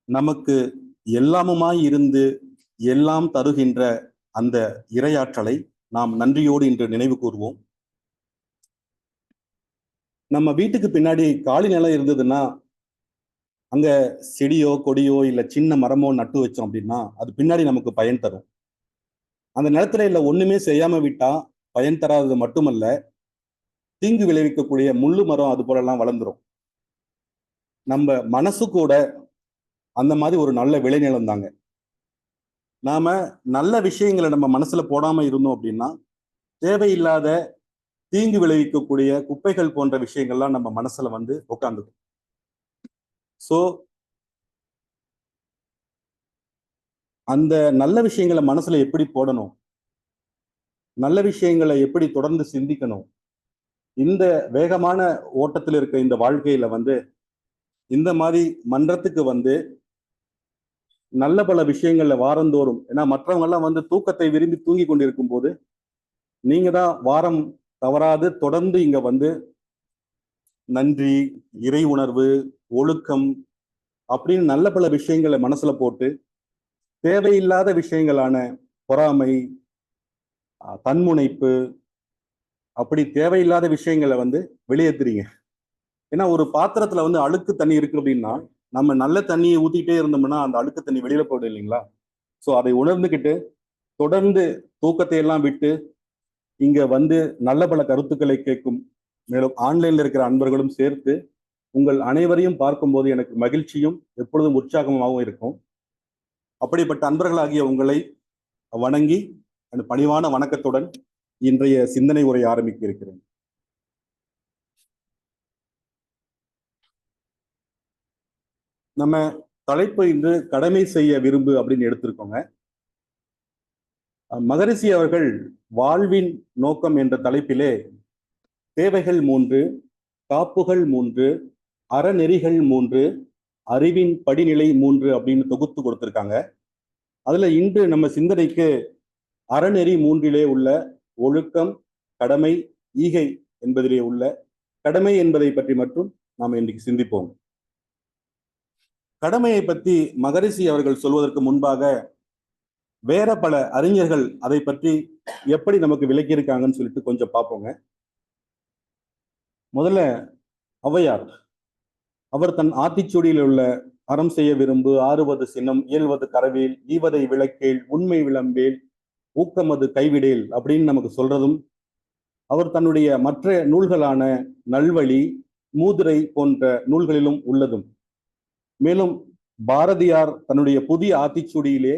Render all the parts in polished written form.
நமக்கு எல்லாமுமாய் இருந்து எல்லாம் தருகின்ற அந்த இறையாற்றலை நாம் நன்றியோடு இன்று நினைவு கூர்வோம். நம்ம வீட்டுக்கு பின்னாடி காலி நிலம் இருந்ததுன்னா அங்க செடியோ கொடியோ இல்ல சின்ன மரமோ நட்டு வச்சோம் அப்படின்னா அது பின்னாடி நமக்கு பயன் தரும். அந்த நிலத்துல இல்ல ஒண்ணுமே செய்யாம விட்டா பயன் தராதது மட்டுமல்ல, தீங்கு விளைவிக்கக்கூடிய முள்ளு மரம் அது போல எல்லாம் வளர்ந்துரும். நம்ம மனசு கூட அந்த மாதிரி ஒரு நல்ல விளைநிலம் தாங்க. நாம நல்ல விஷயங்களை நம்ம மனசுல போடாம இருந்தோம் அப்படின்னா தேவையில்லாத தீங்கு விளைவிக்கக்கூடிய குப்பைகள் போன்ற விஷயங்கள்லாம் நம்ம மனசுல வந்து உட்காந்துக்கும். சோ அந்த நல்ல விஷயங்களை மனசுல எப்படி போடணும், நல்ல விஷயங்களை எப்படி தொடர்ந்து சிந்திக்கணும், இந்த வேகமான ஓட்டத்தில் இருக்க இந்த வாழ்க்கையில வந்து இந்த மாதிரி மன்றத்துக்கு வந்து நல்ல பல விஷயங்கள்ல வாரந்தோறும், ஏன்னா மற்றவங்க எல்லாம் வந்து தூக்கத்தை விரும்பி தூங்கி கொண்டிருக்கும் போது நீங்க தான் வாரம் தவறாது தொடர்ந்து இங்க வந்து நன்றி, இறை உணர்வு, ஒழுக்கம் அப்படின்னு நல்ல பல விஷயங்களை மனசுல போட்டு தேவையில்லாத விஷயங்களான பொறாமை, தன்முனைப்பு, அப்படி தேவையில்லாத விஷயங்களை வந்து வெளியேத்துறீங்க. ஏன்னா ஒரு பாத்திரத்துல வந்து அழுக்கு தண்ணி இருக்கு அப்படின்னா நம்ம நல்ல தண்ணியை ஊத்திட்டே இருந்தோம்னா அந்த அழுக்கு தண்ணி வெளியில போயிடும் இல்லைங்களா? சோ அதை உணர்ந்துகிட்டு தொடர்ந்து தூக்கத்தை எல்லாம் விட்டு இங்க வந்து நல்ல பல கருத்துக்களை கேட்கும், மேலும் ஆன்லைன்ல இருக்கிற அன்பர்களும் சேர்த்து உங்கள் அனைவரையும் பார்க்கும்போது எனக்கு மகிழ்ச்சியும் எப்பொழுதும் உற்சாகமாகவும் இருக்கும். அப்படிப்பட்ட அன்பர்களாகிய உங்களை வணங்கி அந்த பணிவான வணக்கத்துடன் இன்றைய சிந்தனை உரை ஆரம்பிக்க இருக்கிறேன். நம்ம தலைப்பு இன்று கடமை செய்ய விரும்பு அப்படின்னு எடுத்திருக்கோங்க. மகரிஷி அவர்கள் வாழ்வின் நோக்கம் என்ற தலைப்பிலே தேவைகள் 3, காப்புகள் 3, அறநெறிகள் 3, அறிவின் படிநிலை 3 அப்படின்னு தொகுத்து கொடுத்திருக்காங்க. அதுல இன்று நம்ம சிந்தனைக்கு அறநெறி 3 உள்ள ஒழுக்கம், கடமை, ஈகை என்பதிலே உள்ள கடமை என்பதை பற்றி மட்டும் நாம் இன்றைக்கு சிந்திப்போம். கடமையை பற்றி மகரிஷி அவர்கள் சொல்வதற்கு முன்பாக வேற பல அறிஞர்கள் அதை பற்றி எப்படி நமக்கு விளக்கியிருக்காங்கன்னு சொல்லிட்டு கொஞ்சம் பார்ப்போங்க. முதல்ல ஔவையார், அவர் தன் ஆத்திச்சூடியில் உள்ள அறம் செய்ய விரும்பு, ஆறுவது சினம், இயல்வது கரவேல், ஈவதை விளக்கேல், உண்மை விளம்பேல், ஊக்கமது கைவிடேல் அப்படின்னு நமக்கு சொல்றதும், அவர் தன்னுடைய மற்ற நூல்களான நல்வழி, மூதுரை போன்ற நூல்களிலும் உள்ளதும், மேலும் பாரதியார் தன்னுடைய புதிய ஆத்திச்சூடியிலே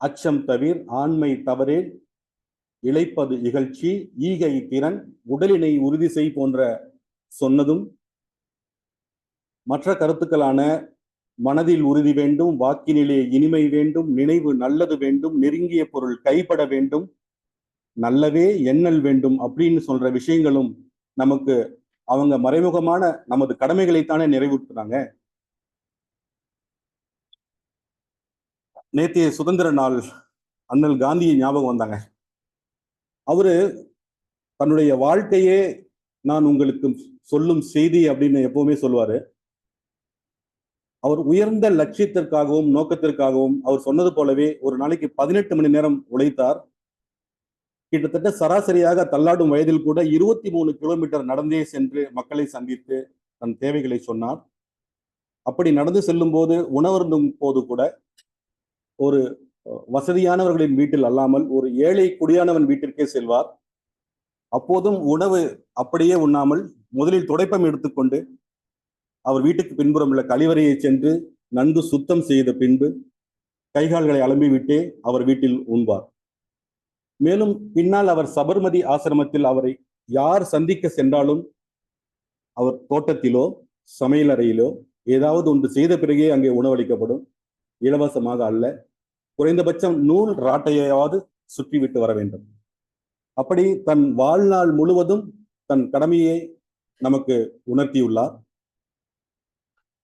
அச்சம் தவிர், ஆண்மை தவறேல், இளைப்பது இகழ்ச்சி, ஈகை திறன், உடலினை உறுதி செய் போன்ற சொன்னதும், மற்ற கருத்துக்களான மனதில் உறுதி வேண்டும், வாக்கினிலே இனிமை வேண்டும், நினைவு நல்லது வேண்டும், நெருங்கிய பொருள் கைப்பட வேண்டும், நல்லவே எண்ணல் வேண்டும் அப்படின்னு சொல்ற விஷயங்களும் நமக்கு அவங்க மறைமுகமான நமது கடமைகளைத்தானே நிறைவுறுத்துறாங்க. நேற்றைய சுதந்திர நாள் அண்ணல் காந்தியை ஞாபகம் வந்தாங்க. அவரு தன்னுடைய வாழ்க்கையே நான் உங்களுக்கு சொல்லும் செய்தி அப்படின்னு எப்பவுமே சொல்லுவாரு. அவர் உயர்ந்த லட்சியத்திற்காகவும் நோக்கத்திற்காகவும் அவர் சொன்னது போலவே ஒரு நாளைக்கு 18 மணி நேரம் உழைத்தார். கிட்டத்தட்ட சராசரியாக தள்ளாடும் வயதில் கூட 23 கிலோமீட்டர் நடந்தே சென்று மக்களை சந்தித்து தன் தேவைகளை சொன்னார். அப்படி நடந்து செல்லும் போது உணவருந்தும் போது கூட ஒரு வசதியானவர்களின் வீட்டில் அல்லாமல் ஒரு ஏழை குடியானவன் வீட்டிற்கே செல்வார். அப்போதும் உணவு அப்படியே உண்ணாமல் முதலில் துடைப்பம் எடுத்துக்கொண்டு அவர் வீட்டுக்கு பின்புறம் உள்ள கழிவறையை சென்று நன்கு சுத்தம் செய்த பின்பு கைகால்களை அலம்பி விட்டே அவர் வீட்டில் உண்பார். மேலும் பின்னால் அவர் சபர்மதி ஆசிரமத்தில் அவரை யார் சந்திக்க சென்றாலும் அவர் தோட்டத்திலோ சமையலறையிலோ ஏதாவது ஒன்று செய்த பிறகே அங்கே உணவளிக்கப்படும், இலவசமாக அல்ல. குறைந்தபட்சம் நூல் ராட்டையாவது சுற்றிவிட்டு வர வேண்டும். அப்படி தன் வாழ்நாள் முழுவதும் தன் கடமையை நமக்கு உணர்த்தியுள்ளார்.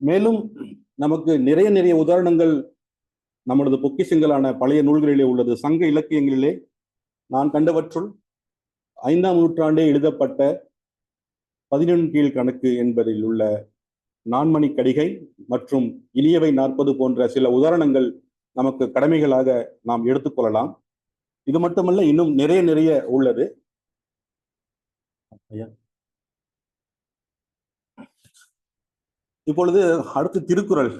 மேலும் நமக்கு நிறைய உதாரணங்கள் நம்மளது பொக்கிஷங்களான பழைய நூல்களிலே உள்ளது. சங்க இலக்கியங்களிலே நான் கண்டவற்றுள் 5ஆம் நூற்றாண்டே எழுதப்பட்ட 11 கீழ் கணக்கு என்பதில் உள்ள நான்மணி கடிகை மற்றும் இனியவை நாற்பது போன்ற சில உதாரணங்கள் நமக்கு கடமைகளாக நாம் எடுத்துக்கொள்ளலாம். இது மட்டுமல்ல, இன்னும் நிறைய நிறைய உள்ளது. இப்பொழுது அடுத்து திருக்குறள்.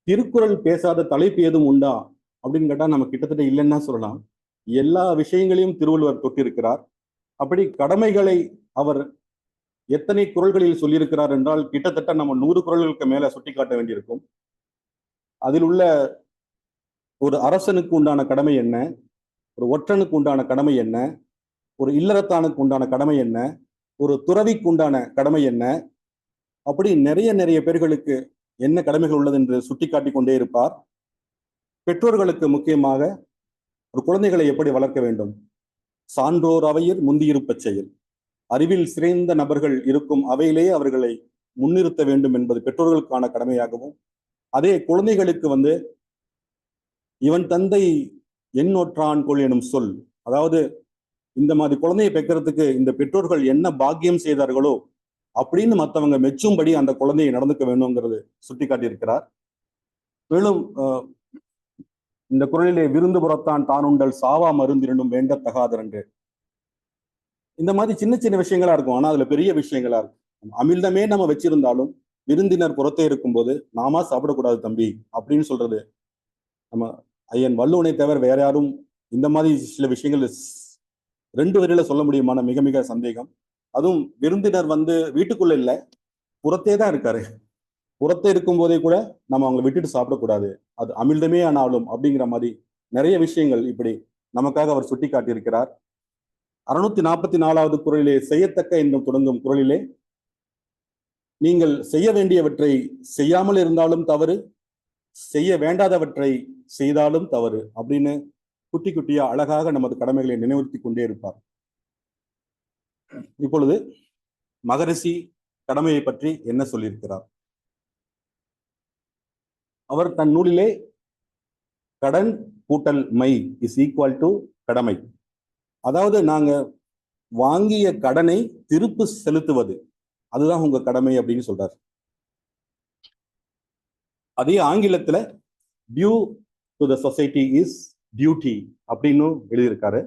திருக்குறள் பேசாத தலைப்பு எதுவும் உண்டா அப்படின்னு கேட்டா நம்ம கிட்டத்தட்ட இல்லைன்னா சொல்லலாம். எல்லா விஷயங்களையும் திருவள்ளுவர் தொட்டிருக்கிறார். அப்படி கடமைகளை அவர் எத்தனை குறள்களில் சொல்லியிருக்கிறார் என்றால் கிட்டத்தட்ட நம்ம 100 குறள்களுக்கு மேல சுட்டிக்காட்ட வேண்டியிருக்கும். அதில் உள்ள ஒரு அரசனுக்கு உண்டான கடமை என்ன, ஒரு ஒற்றனுக்கு உண்டான கடமை என்ன, ஒரு இல்லறத்தானுக்கு உண்டான கடமை என்ன, ஒரு துறவிக்கு உண்டான கடமை என்ன, அப்படி நிறைய நிறைய பேர்களுக்கு என்ன கடமைகள் உள்ளது என்று சுட்டிக்காட்டி கொண்டே இருப்பார். பெற்றோர்களுக்கு முக்கியமாக ஒரு குழந்தைகளை எப்படி வளர்க்க வேண்டும், சான்றோர் அவையில் முந்தியிருப்ப செயல், அறிவில் சிறந்த நபர்கள் இருக்கும் அவையிலேயே அவர்களை முன்னிறுத்த வேண்டும் என்பது பெற்றோர்களுக்கான கடமையாகவும், அதே குழந்தைகளுக்கு இவன் தந்தை எண்ணொற்றான் கொள் எனும் சொல், அதாவது இந்த மாதிரி குழந்தையை பெக்கிறதுக்கு இந்த பெற்றோர்கள் என்ன பாக்கியம் செய்தார்களோ அப்படின்னு மற்றவங்க மெச்சும்படி அந்த குழந்தையை நடந்துக்க வேண்டும்ங்கிறது சுட்டி காட்டியிருக்கிறார். மேலும் இந்த குறளிலே விருந்து புறத்தான் தானுண்டல் சாவா மருந்திரண்டும் வேண்டத்தகாதரன்று, இந்த மாதிரி சின்ன சின்ன விஷயங்களா இருக்கும், ஆனா அதுல பெரிய விஷயங்களா இருக்கும். அமிர்தமே நம்ம வச்சிருந்தாலும் விருந்தினர் புறத்தே இருக்கும்போது நாமா சாப்பிடக்கூடாது தம்பி அப்படின்னு சொல்றது நம்ம ஐயன் வள்ளுவனை தவிர வேற யாரும் இந்த மாதிரி சில விஷயங்கள் 2 வரியில சொல்ல முடியுமான மிக மிக சந்தேகம். அதுவும் விருந்தினர் வீட்டுக்குள்ள இல்ல, புறத்தே தான் இருக்காரு. புறத்தே இருக்கும் போதே கூட நம்ம அவங்களை விட்டுட்டு சாப்பிடக்கூடாது, அது அமிர்தமே ஆனாலும் அப்படிங்கிற மாதிரி நிறைய விஷயங்கள் இப்படி நமக்காக அவர் சுட்டி காட்டியிருக்கிறார். 644வது குறளிலே செய்யத்தக்க என்றும் தொடங்கும் குறளிலே, நீங்கள் செய்ய வேண்டியவற்றை செய்யாமல் இருந்தாலும் தவறு, செய்ய வேண்டாதவற்றை செய்தாலும் தவறு அப்படின்னு குட்டி குட்டியா அழகாக நமது கடமைகளை நினைவுறுத்தி கொண்டே இருப்பார். இப்பொழுது மகரிஷி கடமையை பற்றி என்ன சொல்லியிருக்கிறார்? அவர் தன் நூலிலே கடன் கூட்டல் மை இஸ் ஈக்குவல் டு கடமை, அதாவது நாங்க வாங்கிய கடனை திருப்பு செலுத்துவது அதுதான் உங்க கடமை அப்படின்னு சொல்றார். அதே ஆங்கிலத்துல due to the society is duty அப்படின்னு எழுதியிருக்காரு.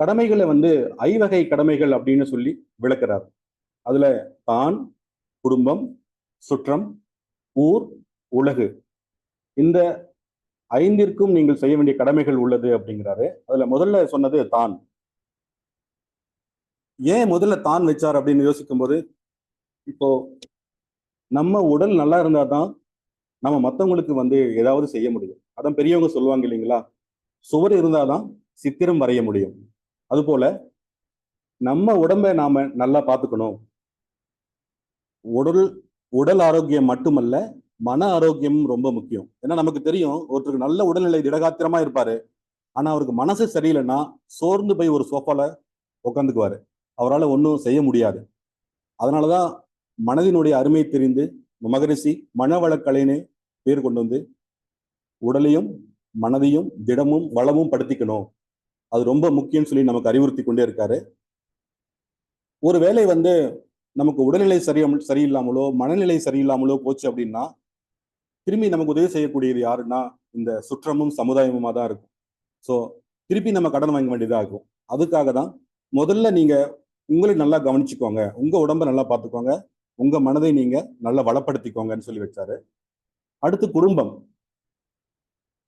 கடமைகளை ஐவகை கடமைகள் அப்படின்னு சொல்லி விளக்குறார். அதுல தான், குடும்பம், சுற்றம், ஊர், உலகு, இந்த 5ற்கும் நீங்கள் செய்ய வேண்டிய கடமைகள் உள்ளது அப்படிங்கிறாரு. அதுல முதல்ல சொன்னது தான். ஏன் முதல்ல தான் வச்சார் அப்படின்னு யோசிக்கும் போது, இப்போ நம்ம உடல் நல்லா இருந்தாதான் நம்ம மற்றவங்களுக்கு ஏதாவது செய்ய முடியும். அதான் பெரியவங்க சொல்லுவாங்க இல்லைங்களா, சுவர் இருந்தாதான் சித்திரம் வரைய முடியும். அதுபோல நம்ம உடம்பை நாம நல்லா பார்த்துக்கணும். உடல் ஆரோக்கியம் மட்டுமல்ல, மன ஆரோக்கியமும் ரொம்ப முக்கியம். ஏன்னா நமக்கு தெரியும், ஒருத்தருக்கு நல்ல உடல்நிலை திடகாத்திரமா இருப்பாரு, ஆனா அவருக்கு மனசு சரியில்லைன்னா சோர்ந்து போய் ஒரு சோஃபால உட்காந்துக்குவாரு, அவரால் ஒன்றும் செய்ய முடியாது. அதனாலதான் மனதினுடைய அருமை தெரிந்து மகரிஷி மனவளக்கலைன்னு பேர் கொண்டு உடலையும் மனதையும் திடமும் வளமும் படுத்திக்கணும், அது ரொம்ப முக்கியம்னு சொல்லி நமக்கு அறிவுறுத்தி கொண்டே இருக்காரு. ஒருவேளை நமக்கு உடல்நிலை சரியில்லாமலோ மனநிலை சரியில்லாமலோ போச்சு அப்படின்னா திரும்பி நமக்கு உதவி செய்யக்கூடியது யாருன்னா இந்த சுற்றமும் சமுதாயமுமா தான் இருக்கும். ஸோ திருப்பி நம்ம கடன் வாங்க வேண்டியதா இருக்கும். அதுக்காக தான் முதல்ல நீங்க உங்களை நல்லா கவனிச்சுக்கோங்க, உங்க உடம்ப நல்லா பார்த்துக்கோங்க, உங்க மனதை நீங்க நல்லா வளப்படுத்திக்கோங்கன்னு சொல்லி வச்சாரு. அடுத்து குடும்பம்.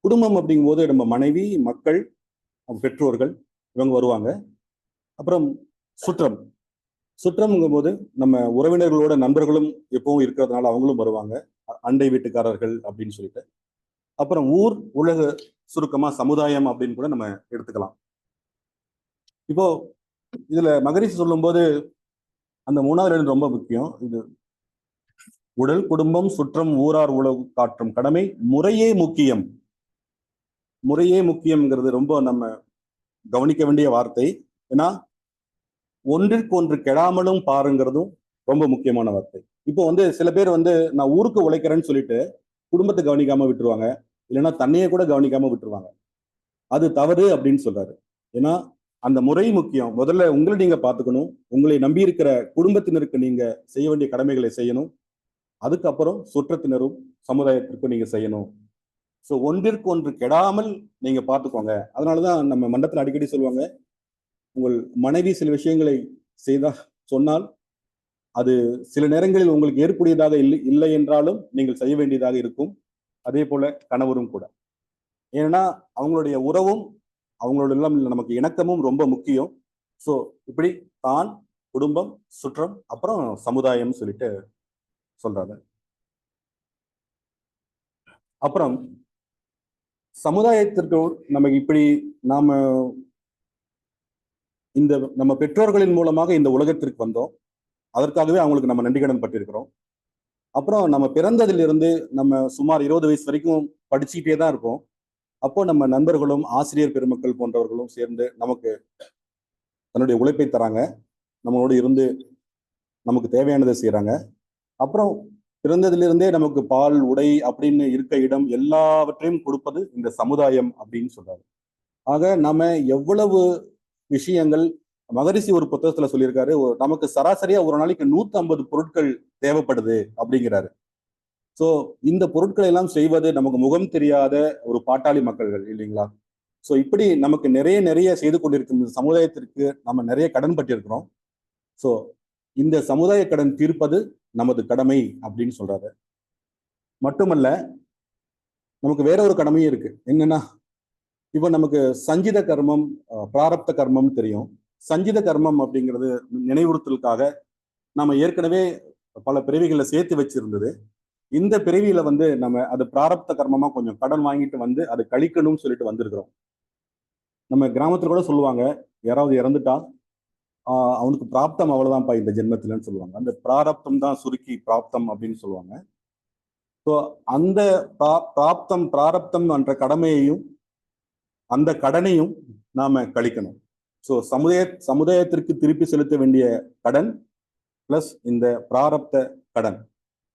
குடும்பம் அப்படிங்கும்போது நம்ம மனைவி, மக்கள், பெற்றோர்கள் இவங்க வருவாங்க. அப்புறம் சுற்றம்ங்கும் போது நம்ம உறவினர்களோட நண்பர்களும் எப்பவும் இருக்கிறதுனால அவங்களும் வருவாங்க, அண்டை வீட்டுக்காரர்கள் அப்படின்னு சொல்லிட்டு. அப்புறம் ஊர், உலக, சுருக்கமா சமுதாயம் அப்படின்னு கூட நம்ம எடுத்துக்கலாம். இப்போ இதுல மகரிஷி சொல்லும் போது அந்த 3வது ரொம்ப முக்கியம். இது உடல், குடும்பம், சுற்றம், ஊரார், உலகு காற்றும் கடமை முறையே முக்கியம். முறையே முக்கியம்ங்கிறது ரொம்ப நம்ம கவனிக்க வேண்டிய வார்த்தை. ஏன்னா ஒன்றிற்கு ஒன்று கெடாமலும் பாருங்கிறதும் ரொம்ப முக்கியமான வார்த்தை. இப்போ சில பேர் நான் ஊருக்கு உழைக்கிறேன்னு சொல்லிட்டு குடும்பத்தை கவனிக்காம விட்டுருவாங்க, இல்லைன்னா தன்னையே கூட கவனிக்காம விட்டுருவாங்க. அது தவறு அப்படின்னு சொல்றாரு. ஏன்னா அந்த முறை முக்கியம். முதல்ல உங்களை நீங்க பார்த்துக்கணும். உங்களை நம்பி இருக்கிற குடும்பத்தினருக்கு நீங்க செய்ய வேண்டிய கடமைகளை செய்யணும். அதுக்கப்புறம் சுற்றத்தினரும் சமுதாயத்திற்கும் நீங்க செய்யணும். ஸோ ஒன்றிற்கு ஒன்று கெடாமல் நீங்க பார்த்துக்கோங்க. அதனாலதான் நம்ம மண்டபத்தில் அடிக்கடி சொல்லுவாங்க, உங்கள் மனைவி சில விஷயங்களை செய்தா சொன்னால் அது சில நேரங்களில் உங்களுக்கு ஏற்புடையதாக இல்லை என்றாலும் நீங்கள் செய்ய வேண்டியதாக இருக்கும். அதே போல கணவரும் கூட. ஏன்னா அவங்களுடைய உறவும் அவங்களோட எல்லாம் நமக்கு இணக்கமும் ரொம்ப முக்கியம். ஸோ இப்படி தான், குடும்பம், சுற்றம், அப்புறம் சமுதாயம் சொல்லிட்டு சொல்றாங்க. அப்புறம் சமுதாயத்திற்கு நமக்கு இப்படி நாம இந்த நம்ம பெற்றோர்களின் மூலமாக இந்த உலகத்திற்கு வந்தோம். அதற்காகவே அவங்களுக்கு நம்ம நன்றிக்கடன் பட்டிருக்கிறோம். அப்புறம் நம்ம பிறந்ததிலிருந்து நம்ம சுமார் 20 வயசு வரைக்கும் படிச்சுக்கிட்டே தான் இருப்போம். அப்போ நம்ம நண்பர்களும் ஆசிரியர் பெருமக்கள் போன்றவர்களும் சேர்ந்து நமக்கு தன்னுடைய உழைப்பை தராங்க. நம்மளோடு இருந்து நமக்கு தேவையானதை செய்யறாங்க. அப்புறம் பிறந்ததிலிருந்தே நமக்கு பால், உடை அப்படின்னு இருக்க இடம் எல்லாவற்றையும் கொடுப்பது இந்த சமுதாயம் அப்படின்னு சொல்றாரு. ஆக நம்ம எவ்வளவு விஷயங்கள் மகரிஷி ஒரு புத்தகத்துல சொல்லியிருக்காரு, நமக்கு சராசரியா ஒரு நாளைக்கு 150 பொருட்கள் தேவைப்படுது அப்படிங்கிறாரு. சோ இந்த பொருட்களை எல்லாம் செய்வது நமக்கு முகம் தெரியாத ஒரு பாட்டாளி மக்கள்கள் இல்லைங்களா? சோ இப்படி நமக்கு நிறைய நிறைய செய்து கொண்டிருக்கும் இந்த சமுதாயத்திற்கு நம்ம நிறைய கடன் பட்டிருக்கிறோம். சோ இந்த சமுதாய கடன் தீர்ப்பது நமது கடமை அப்படின்னு சொல்றாரு. மட்டுமல்ல, நமக்கு வேற ஒரு கடமையும் இருக்கு. என்னன்னா, இப்ப நமக்கு சஞ்சித கர்மம், பிராரப்த கர்மம் தெரியும். சஞ்சித கர்மம் அப்படிங்கிறது நினைவுறுத்தலுக்காக நாம ஏற்கனவே பல பிறவிகளை சேர்த்து வச்சிருந்தது. இந்த பிறவியில வந்து நம்ம அது பிராரப்த கர்மமா கொஞ்சம் கடன் வாங்கிட்டு வந்து அதை கழிக்கணும்னு சொல்லிட்டு வந்திருக்கிறோம். நம்ம கிராமத்துல கூட சொல்லுவாங்க, யாராவது இறந்துட்டா அவனுக்கு பிராப்தம் அவ்வளவுதான்ப்பா இந்த ஜென்மத்துலன்னு சொல்லுவாங்க. அந்த பிராரப்தம் தான் சுருக்கி பிராப்தம் அப்படின்னு சொல்லுவாங்க. ஸோ அந்த பிராப்தம் பிராரப்தம் என்ற கடமையையும் அந்த கடனையும் நாம கழிக்கணும். ஸோ சமுதாயத்திற்கு திருப்பி செலுத்த வேண்டிய கடன் பிளஸ் இந்த பிராரப்த கடன்,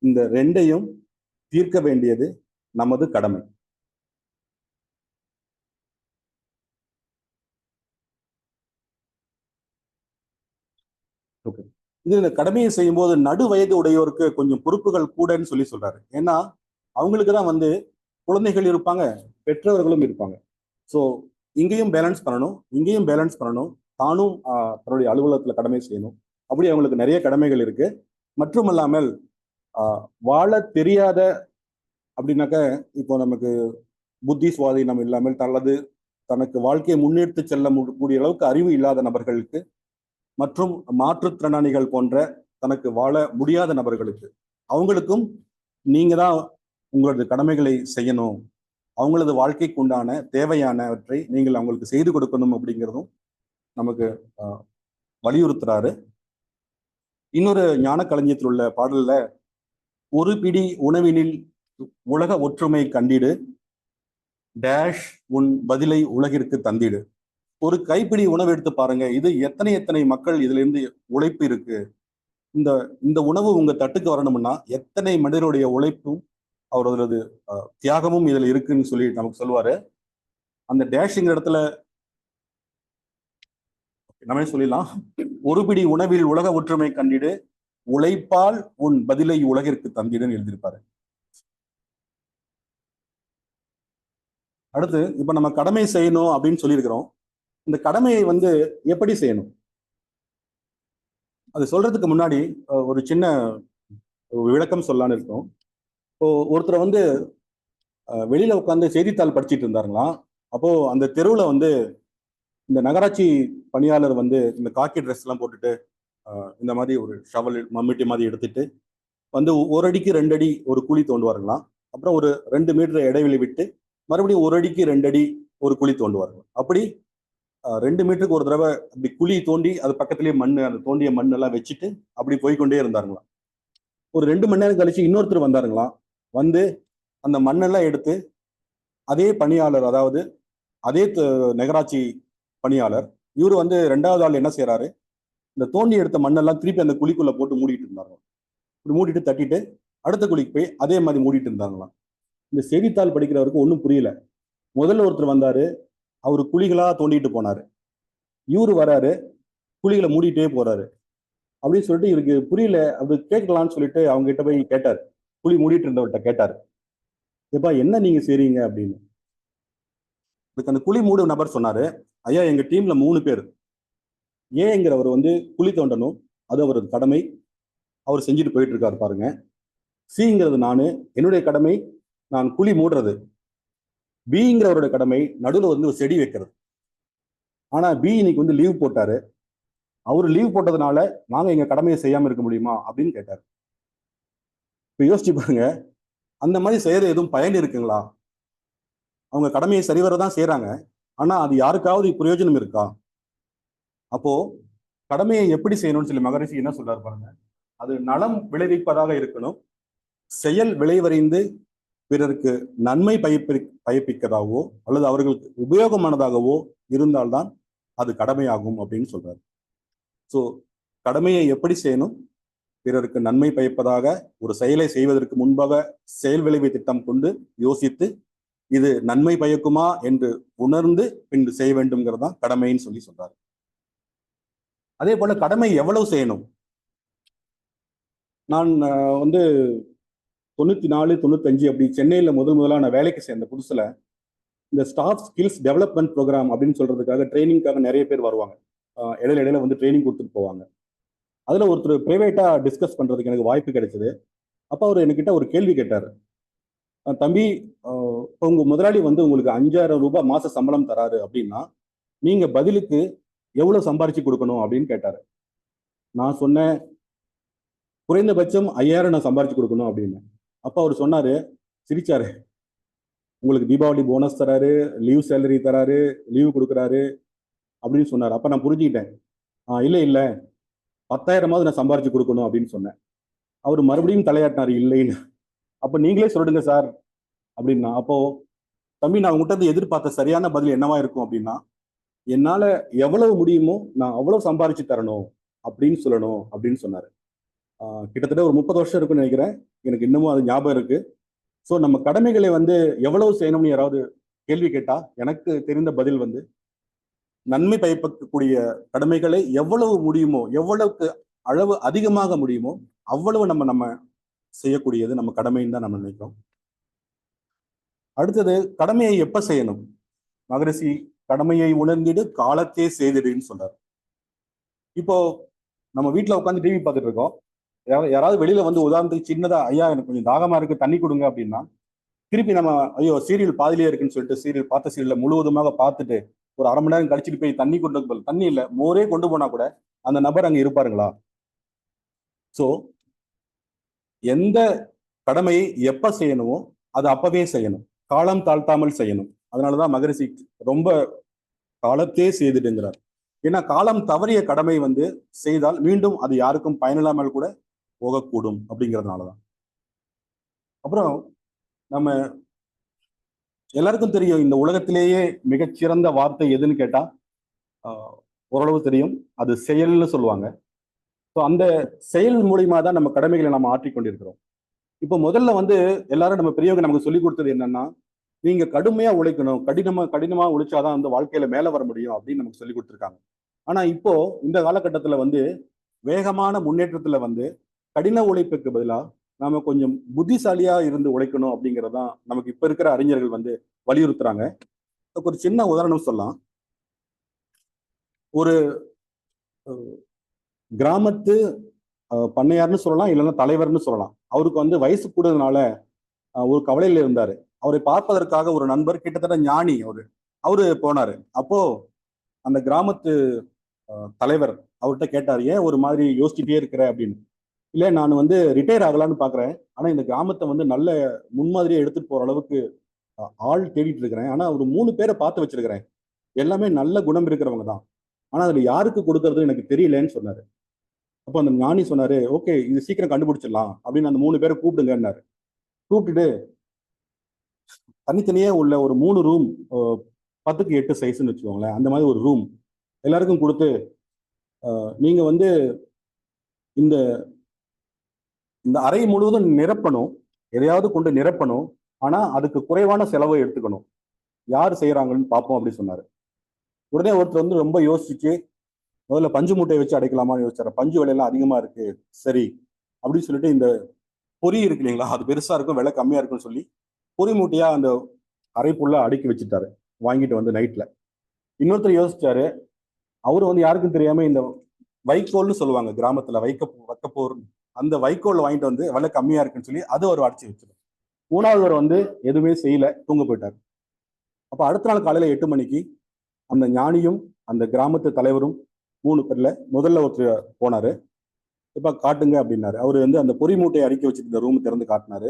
இந்த ரெண்டையும் தீர்க்க வேண்டியது நமது கடமை. ஓகே. இது இந்த கடமையை செய்யும் போது நடு வயது உடையோருக்கு கொஞ்சம் பொறுப்புகள் கூடன்னு சொல்லி சொல்றாரு. ஏன்னா அவங்களுக்கு தான் வந்து குழந்தைகள் இருப்பாங்க, பெற்றவர்களும் இருப்பாங்க. ஸோ இங்கேயும் பேலன்ஸ் பண்ணணும், இங்கேயும் பேலன்ஸ் பண்ணணும். தானும் தன்னுடைய அலுவலகத்துல கடமை செய்யணும். அப்படி அவங்களுக்கு நிறைய கடமைகள் இருக்கு. மற்றும் இல்லாமல் வாழ தெரியாத அப்படின்னாக்க, இப்போ நமக்கு புத்தி சுவாதீனம் இல்லாமல் அல்லது தனக்கு வாழ்க்கையை முன்னெடுத்து செல்ல கூடிய அளவுக்கு அறிவு இல்லாத நபர்களுக்கு மற்றும் மாற்றுத்திறனாளிகள் போன்ற தனக்கு வாழ முடியாத நபர்களுக்கு அவங்களுக்கும் நீங்க தான் உங்களது கடமைகளை செய்யணும். அவங்களது வாழ்க்கைக்கு உண்டான தேவையானவற்றை நீங்கள் அவங்களுக்கு செய்து கொடுக்கணும் அப்படிங்கிறதும் நமக்கு வலியுறுத்துறாரு. இன்னொரு ஞான களஞ்சியத்தில் உள்ள பாடல்ல, ஒரு பிடி உணவினில் உலக ஒற்றுமை கண்டிடு, டேஷ் உன் பதிலை உலகிற்கு தந்திடு. ஒரு கைப்பிடி உணவு எடுத்து பாருங்க, இது எத்தனை எத்தனை மக்கள் இதுல இருந்து உழைப்பு இருக்கு. இந்த இந்த உணவு உங்க தட்டுக்கு வரணும்னா எத்தனை மனிதனுடைய உழைப்பும் அவரது தியாகமும் இதுல இருக்குன்னு சொல்லி நமக்கு சொல்லுவாரு. அந்த டேஷிங் இடத்துல நம்ம சொல்லிடலாம், ஒரு பிடி உணவில் உலக ஒற்றுமை கண்டிடு, உழைப்பால் உன் பதிலை உலகிற்கு தந்திடுன்னு எழுதியிருப்பாரு. அடுத்து இப்ப நம்ம கடமை செய்யணும் அப்படின்னு சொல்லியிருக்கிறோம். இந்த கடமையை வந்து எப்படி செய்யணும் அது சொல்றதுக்கு முன்னாடி ஒரு சின்ன விளக்கம் சொல்லலான்னு இருக்கோம். இப்போ ஒருத்தர் வந்து வெளியில உட்காந்து செய்தித்தாள் படிச்சுட்டு இருந்தாருங்களாம். அப்போ அந்த தெருவுல வந்து இந்த நகராட்சி பணியாளர் வந்து இந்த காக்கி ட்ரெஸ் எல்லாம் போட்டுட்டு இந்த மாதிரி ஒரு ஷவல் மம்மிட்டி மாதிரி எடுத்துட்டு வந்து 1 அடிக்கு 2 அடி ஒரு குழி தோண்டுவாருங்களாம். அப்புறம் ஒரு 2 மீட்டர் இடைவெளி விட்டு மறுபடியும் 1 அடிக்கு 2 அடி ஒரு குழி தோண்டுவாருங்க. அப்படி 2 மீட்டருக்கு ஒரு தடவை அப்படி குழி தோண்டி அது பக்கத்திலேயே மண், அந்த தோண்டிய மண் எல்லாம் வச்சுட்டு அப்படி போய்கொண்டே இருந்தாருங்களாம். ஒரு 2 மணி நேரம் கழிச்சு இன்னொருத்தர் வந்தாருங்களாம். வந்து அந்த மண்ணெல்லாம் எடுத்து அதே பணியாளர், அதாவது அதே நகராட்சி பணியாளர், இவரு வந்து 2வது ஆள் என்ன செய்யறாரு, இந்த தோண்டி எடுத்த மண்ணெல்லாம் திருப்பி அந்த குழிக்குள்ள போட்டு மூடிட்டு இருந்தாங்க. இப்படி மூடிட்டு தட்டிட்டு அடுத்த குழிக்கு போய் அதே மாதிரி மூடிட்டு இருந்தாங்களாம். இந்த செய்தித்தாள் படிக்கிறவருக்கு ஒன்றும் புரியல. முதல்ல ஒருத்தர் வந்தாரு, அவரு குழிகளா தோண்டிட்டு போனாரு. இவரு வராரு, குழிகளை மூடிட்டே போறாரு. அப்படின்னு சொல்லிட்டு இவருக்கு புரியல. அப்படி கேட்கலாம்னு சொல்லிட்டு அவங்க கிட்ட போய் கேட்டாரு. குழி மூடிட்டு இருந்தவர்கிட்ட கேட்டாரு, எப்பா என்ன நீங்க செய்றீங்க அப்படின்னு. அதுக்கு அந்த குழி மூடும் நபர் சொன்னாரு, ஐயா எங்க டீம்ல 3 பேர். ஏங்கிறவர் வந்து குழி தோண்டணும், அது அவரது கடமை, அவர் செஞ்சுட்டு போயிட்டு இருக்காரு பாருங்க. சிங்கிறது நானு, என்னுடைய கடமை நான் குழி மூடுறது. பிங்கிறவருடைய கடமை நடுவில் வந்து ஒரு செடி வைக்கிறது. ஆனா பி இன்னைக்கு வந்து லீவ் போட்டாரு. அவர் லீவ் போட்டதுனால நாங்க எங்க கடமையை செய்யாம இருக்க முடியுமா அப்படின்னு கேட்டாரு. இப்ப யோசிச்சு பாருங்க, அந்த மாதிரி செய்யறது எதுவும் பயன் இருக்குங்களா? அவங்க கடமையை சரிவரதான் செய்யறாங்க. ஆனா அது யாருக்காவது பிரயோஜனம் இருக்கா? அப்போ கடமையை எப்படி செய்யணும்னு சொல்லி மகரிஷி என்ன சொல்றாரு பாருங்க. அது நலம் விளைவிப்பதாக இருக்கணும். செயல் விளைவறிந்து பிறருக்கு நன்மை பயப்பிக்கிறதாகவோ அல்லது அவர்களுக்கு உபயோகமானதாகவோ இருந்தால்தான் அது கடமையாகும் அப்படின்னு சொல்றாரு. ஸோ கடமையை எப்படி செய்யணும்? பிறருக்கு நன்மை பயப்பதாக ஒரு செயலை செய்வதற்கு முன்பாக செயல் விளைவு திட்டம் கொண்டு யோசித்து இது நன்மை பயக்குமா என்று உணர்ந்து பின்பு செய்ய வேண்டும்ங்கிறது தான் கடமைன்னு சொல்லி சொல்றாரு. அதே போல கடமை எவ்வளவு செய்யணும்? நான் வந்து 94, 95 அப்படி சென்னையில முதலா நான் வேலைக்கு சேர்ந்த புதுசுல இந்த ஸ்டாஃப் ஸ்கில்ஸ் டெவலப்மெண்ட் ப்ரோக்ராம் அப்படின்னு சொல்றதுக்காக ட்ரைனிங்காக நிறைய பேர் வருவாங்க. இடையில வந்து ட்ரைனிங் கொடுத்துட்டு போவாங்க. அதுல ஒருத்தர் பிரைவேட்டா டிஸ்கஸ் பண்றதுக்கு எனக்கு வாய்ப்பு கிடைச்சது. அப்ப அவர் என்கிட்ட ஒரு கேள்வி கேட்டாரு. தம்பி, உங்க முதலாளி வந்து உங்களுக்கு 5000 ரூபாய் மாச சம்பளம் தராரு அப்படின்னா நீங்க பதிலுக்கு எவ்வளவு சம்பாரிச்சு கொடுக்கணும் அப்படின்னு கேட்டாரு. நான் சொன்னேன், குறைந்தபட்சம் 5000 நான் சம்பாரிச்சு கொடுக்கணும் அப்படின்னு. அப்ப அவர் சொன்னாரு, சிரிச்சாரு, உங்களுக்கு தீபாவளி போனஸ் தராரு, லீவ் சேலரி தராரு, லீவ் கொடுக்குறாரு அப்படின்னு சொன்னார். அப்ப நான் புரிஞ்சுக்கிட்டேன், இல்ல இல்ல 10,000 நான் சம்பாரிச்சு கொடுக்கணும் அப்படின்னு சொன்னேன். அவர் மறுபடியும் தலையாட்டினாரு, இல்லைன்னு. அப்ப நீங்களே சொல்லிடுங்க சார் அப்படின்னா. அப்போ தம்பி, நான் உங்ககிட்ட எதிர்பார்த்த சரியான பதில் என்னவா இருக்கும் அப்படின்னா, என்னால எவ்வளவு முடியுமோ நான் அவ்வளவு சம்பாரிச்சு தரணும் அப்படின்னு சொல்லணும் அப்படின்னு சொன்னாரு. கிட்டத்தட்ட ஒரு 30 வருஷம் இருக்குன்னு நினைக்கிறேன். எனக்கு இன்னமும் அது ஞாபகம் இருக்கு. ஸோ நம்ம கடமைகளை வந்து எவ்வளவு செய்யணும்னு யாராவது கேள்வி கேட்டா எனக்கு தெரிந்த பதில் வந்து, நன்மை பயக்கக்கூடிய கடமைகளை எவ்வளவு முடியுமோ, எவ்வளவுக்கு அளவு அதிகமாக முடியுமோ அவ்வளவு நம்ம செய்யக்கூடியது நம்ம கடமைன்னு தான் நம்ம நினைக்கிறோம். அடுத்தது, கடமையை எப்ப செய்யணும்? மகரிஷி கடமையை உணர்ந்திடு காலத்தே செய்திடுன்னு சொல்றாரு. இப்போ நம்ம வீட்டுல உட்காந்து டிவி பார்த்துட்டு இருக்கோம். யாராவது வெளியில வந்து உதாரணத்துக்கு சின்னதா, ஐயா எனக்கு கொஞ்சம் தாகமா இருக்கு தண்ணி கொடுங்க அப்படின்னா, திருப்பி நம்ம ஐயோ சீரியல் பாதிலேயே இருக்குன்னு சொல்லிட்டு பார்த்த சீரியலை முழுவதுமாக பார்த்துட்டு ஒரு 1/2 மணி நேரம் கழிச்சுட்டு போய் தண்ணி கொண்டு தண்ணி இல்லை மோரே கொண்டு போனா கூட அந்த நபர் அங்க இருப்பாருங்களா? சோ எந்த கடமையை எப்ப செய்யணுமோ அது அப்பவே செய்யணும், காலம் தாழ்த்தாமல் செய்யணும். அதனாலதான் மகரிஷி ரொம்ப காலத்தே செய்துடுங்கிறார். ஏன்னா காலம் தவறிய கடமை வந்து செய்தால் மீண்டும் அது யாருக்கும் பயனில்லாமல் கூட போகக்கூடும் அப்படிங்கிறதுனாலதான். அப்புறம் நம்ம எல்லாருக்கும் தெரியும், இந்த உலகத்திலேயே மிகச்சிறந்த வார்த்தை எதுன்னு கேட்டா ஓரளவு தெரியும், அது செயல்னு சொல்லுவாங்க. ஸோ அந்த செயல் மூலியமா தான் நம்ம கடமைகளை நம்ம ஆற்றிக்கொண்டிருக்கிறோம். இப்போ முதல்ல வந்து எல்லாரும் நம்ம பெரியவங்க நமக்கு சொல்லி கொடுத்தது என்னன்னா, நீங்க கடுமையா உழைக்கணும், கடினமா உழைச்சாதான் வந்து வாழ்க்கையில மேல வர முடியும் அப்படின்னு நமக்கு சொல்லி கொடுத்துருக்காங்க. ஆனா இப்போ இந்த காலகட்டத்துல வந்து வேகமான முன்னேற்றத்துல வந்து கடின உழைப்புக்கு பதிலா நாம கொஞ்சம் புத்திசாலியா இருந்து உழைக்கணும் அப்படிங்கிறதான் நமக்கு இப்ப இருக்கிற அறிஞர்கள் வந்து வலியுறுத்துறாங்க. ஒரு சின்ன உதாரணம் சொல்லலாம். ஒரு கிராமத்து பண்ணையார்னு சொல்லலாம், இல்லைன்னா தலைவர்னு சொல்லலாம். அவருக்கு வந்து வயசு கூடுறதுனால ஒரு கவலையில இருந்தாரு. அவரை பார்ப்பதற்காக ஒரு நண்பர், கிட்டத்தட்ட ஞானி அவரு போனாரு. அப்போ அந்த கிராமத்து தலைவர் அவர்கிட்ட கேட்டார், ஏன் ஒரு மாதிரி யோசிச்சுட்டே இருக்கிற அப்படின்னு. இல்ல, நான் வந்து ரிட்டையர் ஆகலான்னு பாக்குறேன். ஆனா இந்த கிராமத்தை வந்து நல்ல முன்மாதிரியா எடுத்துட்டு போற அளவுக்கு ஆள் தேடிட்டு இருக்கிறேன். ஆனா ஒரு 3 பேரை பார்த்து வச்சிருக்கிறேன். எல்லாமே நல்ல குணம் இருக்கிறவங்க தான். ஆனா அதுல யாருக்கு கொடுக்கறது எனக்கு தெரியலன்னு சொன்னாரு. அப்போ அந்த ஞானி சொன்னாரு, ஓகே இது சீக்கிரம் கண்டுபிடிச்சிடலாம் அப்படின்னு அந்த 3 பேரை கூப்பிடுங்கன்னாரு. கூப்பிட்டுட்டு தனித்தனியே உள்ள ஒரு 3 ரூம், 10க்கு 8 சைஸ்ன்னு வச்சுக்கோங்களேன், அந்த மாதிரி ஒரு ரூம் எல்லாருக்கும் கொடுத்து, நீங்க வந்து இந்த இந்த அறை முழுவதும் நிரப்பணும், எதையாவது கொண்டு நிரப்பணும். ஆனா அதுக்கு குறைவான செலவை எடுத்துக்கணும். யார் செய்யறாங்கன்னு பார்ப்போம் அப்படின்னு சொன்னாரு. உடனே ஒருத்தர் வந்து ரொம்ப யோசிச்சு முதல்ல பஞ்சு மூட்டையை வச்சு அடைக்கலாமான்னு யோசிச்சாரு. பஞ்சு விலையெல்லாம் அதிகமா இருக்கு, சரி அப்படின்னு சொல்லிட்டு இந்த பொறி இருக்கு இல்லைங்களா, அது பெருசா இருக்கும், விலை கம்மியா இருக்குன்னு சொல்லி பொறி மூட்டையா அந்த அறைக்குள்ள அடுக்கி வச்சுட்டாரு, வாங்கிட்டு வந்து நைட்ல. இன்னொருத்தர் யோசிச்சாரு, அவரு வந்து யாருக்கும் தெரியாம இந்த வைக்கோல்னு சொல்லுவாங்க கிராமத்துல, வைக்கப்போர், அந்த வைக்கோல் வாங்கிட்டு வந்து விலை கம்மியா இருக்குன்னு சொல்லி அது ஒரு அடிச்சு வச்சிருக்காரு. மூணாவதுவர் வந்து எதுவுமே செய்யல, தூங்க போயிட்டார். அப்ப அடுத்த நாள் காலையில 8 மணிக்கு அந்த ஞானியும் அந்த கிராமத்து தலைவரும் 3 பேர்ல முதல்ல ஒருத்தர் போனாரு. இப்ப காட்டுங்க அப்படின்னாரு. அவரு வந்து அந்த பொறி மூட்டையை அடுக்கி வச்சிருந்த ரூம் திறந்து காட்டினாரு.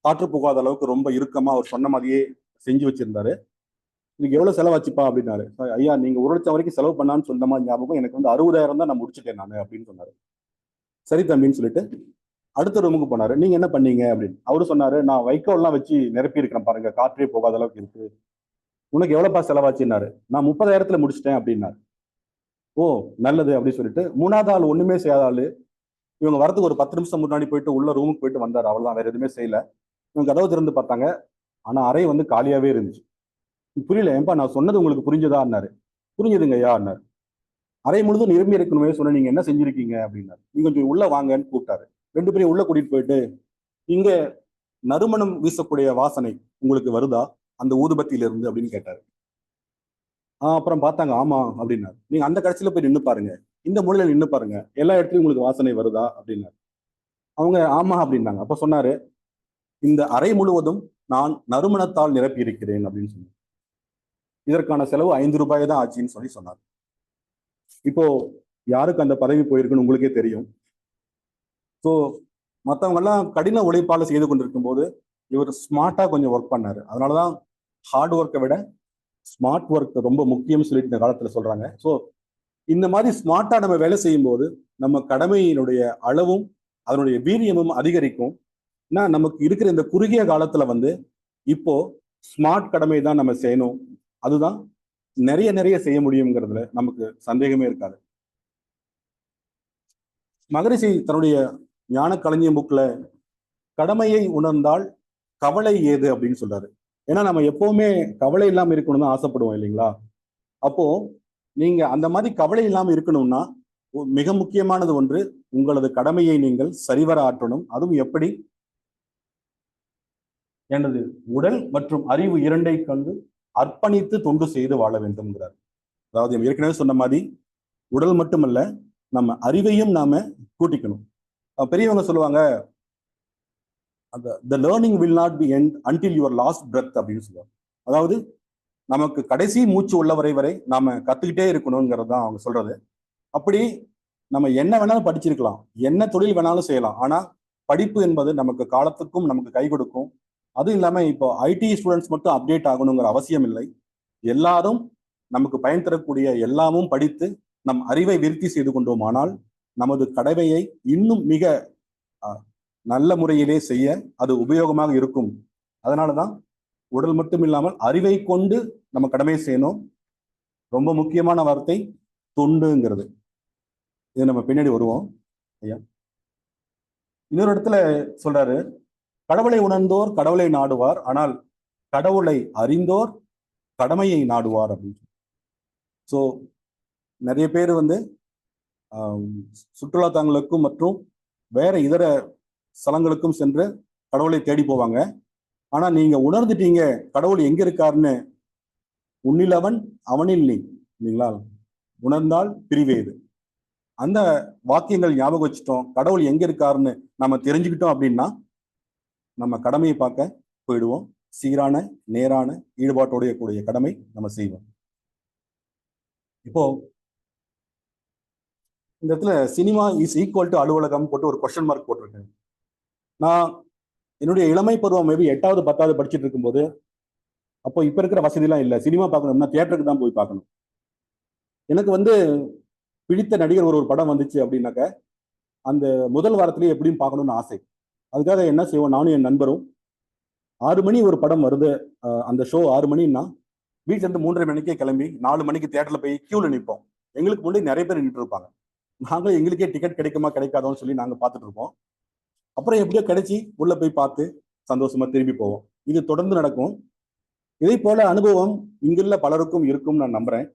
காற்று புகாத அளவுக்கு ரொம்ப இறுக்கமா அவர் சொன்ன மாதிரியே செஞ்சு வச்சிருந்தாரு. இதுக்கு எவ்வளவு செலவாச்சுப்பா அப்படின்னாரு. ஐயா, நீங்க 1,00,000 வரைக்கும் செலவு பண்ணான்னு சொன்ன மாதிரி ஞாபகம், எனக்கு வந்து 60,000 தான் நான் முடிச்சுட்டேன் நானு அப்படின்னு சொன்னாரு. சரி தம்பின்னு சொல்லிட்டு அடுத்த ரூமுக்கு போனாரு. நீங்க என்ன பண்ணீங்க அப்படின்னு. அவரு சொன்னாரு, நான் வைக்கோல்லாம் வச்சு நிரப்பி இருக்கிறேன் பாருங்க, காற்றே போகாத அளவுக்கு இருக்கு. உனக்கு எவ்வளவுப்பா செலவாச்சுன்னாரு. நான் 30,000த்துல முடிச்சிட்டேன் அப்படின்னாரு. ஓ, நல்லது அப்படின்னு சொல்லிட்டு 3வது ஆள் ஒண்ணுமே செய்யாத ஆளு, இவங்க வரதுக்கு ஒரு 10 நிமிஷம் முன்னாடி போயிட்டு உள்ள ரூமுக்கு போயிட்டு வந்தாரு. அவ்வளவுதான், வேற எதுவுமே செய்யல. இவங்க கதவு திறந்து பார்த்தாங்க, ஆனா அறை வந்து காலியாவே இருந்துச்சு. புரியல, ஏன்பா நான் சொன்னது உங்களுக்கு புரிஞ்சதான்னாரு. புரிஞ்சுதுங்க ஐயான்னாரு. அறை முழுதும் நிரம்பி இருக்கணுமே சொன்ன, நீங்க என்ன செஞ்சிருக்கீங்க அப்படின்னாரு. நீங்க கொஞ்சம் உள்ள வாங்கன்னு கூப்பிட்டாரு. 2 பேரையும் உள்ள கூட்டிட்டு போயிட்டு, இங்க நறுமணம் வீசக்கூடிய வாசனை உங்களுக்கு வருதா அந்த ஊதுபத்தியில இருந்து அப்படின்னு கேட்டாரு. அப்புறம் பார்த்தாங்க, ஆமா அப்படின்னாரு. நீங்க அந்த கடைசியில போய் நின்னு பாருங்க, இந்த மூலையில நின்னு பாருங்க, எல்லா இடத்துலயும் உங்களுக்கு வாசனை வருதா அப்படின்னாரு. அவங்க ஆமா அப்படின்னாங்க. அப்ப சொன்னாரு, இந்த அறை முழுவதும் நான் நறுமணத்தால் நிரப்பி இருக்கிறேன் அப்படின்னு சொன்னார். இதற்கான செலவு 5 ரூபாய் தான் ஆச்சுன்னு சொல்லி சொன்னார். இப்போ யாருக்கு அந்த பதவி போயிருக்குன்னு உங்களுக்கே தெரியும். ஸோ மற்றவங்க எல்லாம் கடின உழைப்பால செய்து கொண்டிருக்கும் போது இவர் ஸ்மார்ட்டா கொஞ்சம் ஒர்க் பண்ணாரு. அதனாலதான் ஹார்ட் ஒர்க்கை விட ஸ்மார்ட் ஒர்க் ரொம்ப முக்கியம்னு சொல்லிட்டு இந்த காலத்துல சொல்றாங்க. ஸோ இந்த மாதிரி ஸ்மார்ட்டா நம்ம வேலை செய்யும் போது நம்ம கடமையினுடைய அளவும் அதனுடைய வீரியமும் அதிகரிக்கும். ஏன்னா நமக்கு இருக்கிற இந்த குறுகிய காலத்துல வந்து இப்போ ஸ்மார்ட் கடமை தான் நம்ம செய்யணும், அதுதான் நிறைய நிறைய செய்ய முடியுங்கிறதுல நமக்கு சந்தேகமே இருக்காது. மகரிஷி தன்னுடைய ஞான களஞ்சியம் புக்ல கடமையை உணர்ந்தால் கவலை ஏது அப்படின்னு சொல்றாரு. ஏன்னா நம்ம எப்பவுமே கவலை இல்லாம இருக்கணும்னு ஆசைப்படுவோம் இல்லைங்களா? அப்போ நீங்க அந்த மாதிரி கவலை இல்லாம இருக்கணும்னா மிக முக்கியமானது ஒன்று, உங்களது கடமையை நீங்கள் சரிவர ஆற்றணும். அதுவும் எப்படி? எனது உடல் மற்றும் அறிவு இரண்டை கண்டு அர்ப்பணித்து தொண்டு செய்து வாழ வேண்டும்ங்கிறார். அதாவது ஏற்கனவே சொன்ன மாதிரி உடல் மட்டுமல்ல, நம்ம அறிவையும் நாம கூட்டிக்கணும். பெரியவங்க சொல்லுவாங்க, அந்த the learning will not be end until your last breath அப்படின்னு சொல்லுவாங்க. அதாவது நமக்கு கடைசி மூச்சு உள்ளவரை வரை நாம கத்துக்கிட்டே இருக்கணுங்கிறது தான் அவங்க சொல்றது. அப்படி நம்ம என்ன வேணாலும் படிச்சிருக்கலாம், என்ன தொழில் வேணாலும் செய்யலாம், ஆனா படிப்பு என்பது நமக்கு காலத்துக்கும் நமக்கு கை கொடுக்கும். அதுவும் இல்லாம இப்போ ஐடி ஸ்டூடெண்ட்ஸ் மட்டும் அப்டேட் ஆகணுங்கிற அவசியம் இல்லை. எல்லாரும் நமக்கு பயன் தரக்கூடிய எல்லாமும் படித்து நம் அறிவை விருத்தி செய்து கொண்டோமானால் நமது கடமையை இன்னும் மிக நல்ல முறையிலே செய்ய அது உபயோகமாக இருக்கும். அதனாலதான் உடல் மட்டும் இல்லாமல் அறிவை கொண்டு நம்ம கடமை செய்யணும். ரொம்ப முக்கியமான வார்த்தை தொண்டுங்கிறது. இது நம்ம பின்னாடி வருவோம் ஐயா. இன்னொரு இடத்துல சொல்றாரு, கடவுளை உணர்ந்தோர் கடவுளை நாடுவார், ஆனால் கடவுளை அறிந்தோர் கடமையை நாடுவார் அப்படின்னு. ஸோ நிறைய பேர் வந்து சுற்றுலா தலங்களுக்கும் மற்றும் வேற இதர ஸ்தலங்களுக்கும் சென்று கடவுளை தேடி போவாங்க. ஆனா நீங்க உணர்ந்துட்டீங்க கடவுள் எங்க இருக்காருன்னு, உன்னிலவன் அவனில் நீ, இல்லைங்களா? உணர்ந்தால் பிரிவேது. அந்த வாக்கியங்கள் ஞாபகம் வச்சுட்டோம், கடவுள் எங்க இருக்காருன்னு நம்ம தெரிஞ்சுக்கிட்டோம் அப்படின்னா நம்ம கடமையை பார்க்க போயிடுவோம். சீரான நேரான ஈடுபாட்டோடைய கூடிய கடமை நம்ம செய்வோம். இப்போ இந்த இடத்துல சினிமா இஸ் ஈக்குவல் டு அலுவலகம் போட்டு ஒரு கொஸ்டின் மார்க் போட்டிருக்கேன். நான் என்னுடைய இளமை பருவம் மேபி 8வது 10வது படிச்சுட்டு இருக்கும்போது, அப்போ இப்ப இருக்கிற வசதிலாம் இல்லை, சினிமா பார்க்கணும்னா தியேட்டருக்கு தான் போய் பார்க்கணும். எனக்கு வந்து பிடித்த நடிகர் ஒரு படம் வந்துச்சு அப்படின்னாக்க அந்த முதல் வாரத்திலேயே எப்படியும் பார்க்கணும்னு ஆசை. அதுக்காக என்ன செய்வோம், நானும் என் நண்பரும் 6 மணி ஒரு படம் வருது, அந்த ஷோ 6 மணின்னா வீட்டுல இருந்து 3:30 மணிக்கே கிளம்பி 4 மணிக்கு தியேட்டர்ல போய் கியூல நிற்போம். எங்களுக்கு முன்னாடி நிறைய பேர் நின்று இருப்பாங்க. நாங்களும் எங்களுக்கே டிக்கெட் கிடைக்குமா கிடைக்காதோன்னு சொல்லி நாங்க பார்த்துட்டு இருப்போம். அப்புறம் எப்படியோ கிடைச்சி உள்ள போய் பார்த்து சந்தோஷமா திரும்பி போவோம். இது தொடர்ந்து நடக்கும். இதே போல அனுபவம் இங்குள்ள பலருக்கும் இருக்கும் நான் நம்புறேன்.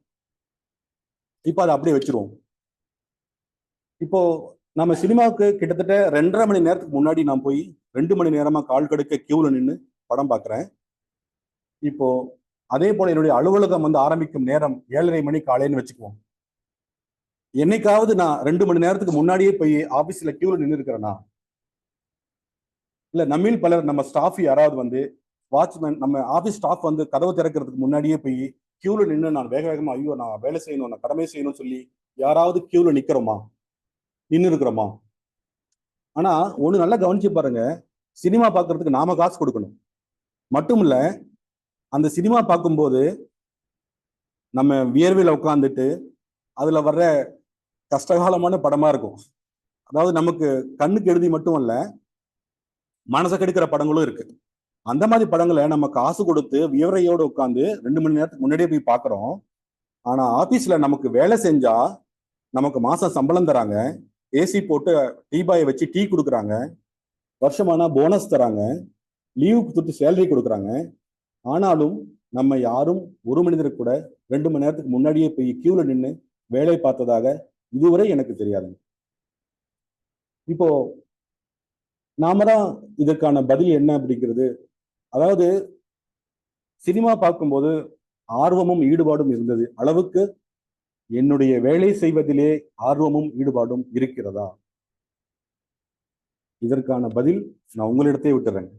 இப்போ அதை அப்படியே வச்சிருவோம். இப்போ நம்ம சினிமாவுக்கு கிட்டத்தட்ட 2.5 மணி நேரத்துக்கு முன்னாடி நான் போய் 2 மணி நேரமா கால் கடுக்க கியூல நின்று படம் பார்க்குறேன். இப்போ அதே போல என்னுடைய அலுவலகம் வந்து ஆரம்பிக்கும் நேரம் 7:30 மணி காலைன்னு வச்சுக்குவோம். என்னைக்காவது நான் 2 மணி நேரத்துக்கு முன்னாடியே போய் ஆபீஸ்ல கியூல நின்று இருக்கிறேன்னா, இல்ல நம்மில் பலர் நம்ம ஸ்டாஃப் யாராவது வந்து வாட்ச்மேன் நம்ம ஆபீஸ் ஸ்டாஃப் வந்து கதவு திறக்கிறதுக்கு முன்னாடியே போய் கியூல நின்று நான் வேக வேகமா ஐயோ நான் வேலை செய்யணும் நான் கடமை செய்யணும்னு சொல்லி யாராவது கியூல நிக்கிறோமா, நின்று இருக்கிறோமா? ஆனா ஒண்ணு நல்லா கவனிச்சு பாருங்க, சினிமா பார்க்கறதுக்கு நாம காசு கொடுக்கணும். மட்டும் இல்ல, அந்த சினிமா பார்க்கும்போது நம்ம வியர்வையில உட்காந்துட்டு அதுல வர்ற கஷ்டகாலமான படமா இருக்கும். அதாவது நமக்கு கண்ணுக்கு எழுதி மட்டும் இல்ல, மனசை கெடுக்கிற படங்களும் இருக்கு. அந்த மாதிரி படங்களை நம்ம காசு கொடுத்து வியர்வையோடு உட்காந்து 2 மணி நேரத்துக்கு முன்னாடியே போய் பார்க்குறோம். ஆனா ஆபீஸ்ல நமக்கு வேலை செஞ்சா நமக்கு மாசம் சம்பளம் தராங்க, ஏசி போட்டு டீ பாயை வச்சு டீ கொடுக்குறாங்க, வருஷமானா போனஸ் தராங்க, லீவுக்கு தொட்டு சேலரி கொடுக்குறாங்க. ஆனாலும் நம்ம யாரும் ஒரு மனிதருக்கு கூட 2 மணி நேரத்துக்கு முன்னாடியே போய் கியூல நின்று வேலை பார்த்ததாக இதுவரை எனக்கு தெரியாதுங்க. இப்போ நாம தான் இதற்கான பதில் என்ன அப்படிங்கிறது. அதாவது சினிமா பார்க்கும்போது ஆர்வமும் ஈடுபாடும் இருந்தது அளவுக்கு என்னுடைய வேலை செய்வதிலே ஆர்வமும் ஈடுபாடும் இருக்கிறதா? இதற்கான பதில் நான் உங்களிடத்தை விட்டுறேன்.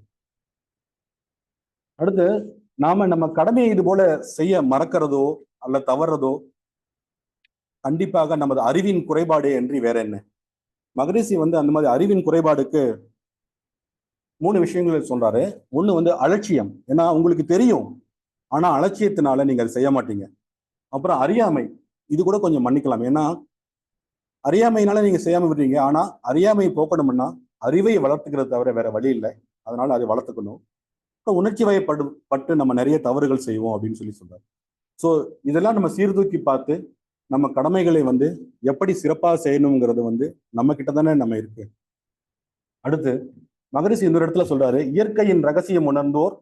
அடுத்து நாம நம்ம கடமையை இது போல செய்ய மறக்கிறதோ அல்ல தவறதோ கண்டிப்பாக நமது அறிவின் குறைபாடே என்று வேற என்ன. மகரிஷி வந்து அந்த மாதிரி அறிவின் குறைபாடுக்கு 3 விஷயங்கள் சொல்றாரு. ஒண்ணு வந்து அலட்சியம், ஏன்னா உங்களுக்கு தெரியும் ஆனா அலட்சியத்தினால நீங்க அதை செய்ய மாட்டீங்க. அப்புறம் அறியாமை, இது கூட கொஞ்சம் மன்னிக்கலாம், ஏன்னா அறியாமையினால நீங்க செய்யாம விடுறீங்க. ஆனா அறியாமையை போக்கணும்னா அறிவை வளர்த்துக்கிறத தவிர வேற வழி இல்லை. அதனால அதை வளர்த்துக்கணும். உணர்ச்சி வயப்பட்டு நம்ம நிறைய தவறுகள் செய்வோம் அப்படின்னு சொல்லி சொல்றாரு. ஸோ இதெல்லாம் நம்ம சீர்தூக்கி பார்த்து நம்ம கடமைகளை வந்து எப்படி சிறப்பாக செய்யணுங்கிறது வந்து நம்ம கிட்ட தானே நம்ம இருக்கு. அடுத்து மகரிஷி இன்னொரு இடத்துல சொல்றாரு, இயற்கையின் ரகசியம் உணர்ந்தோர்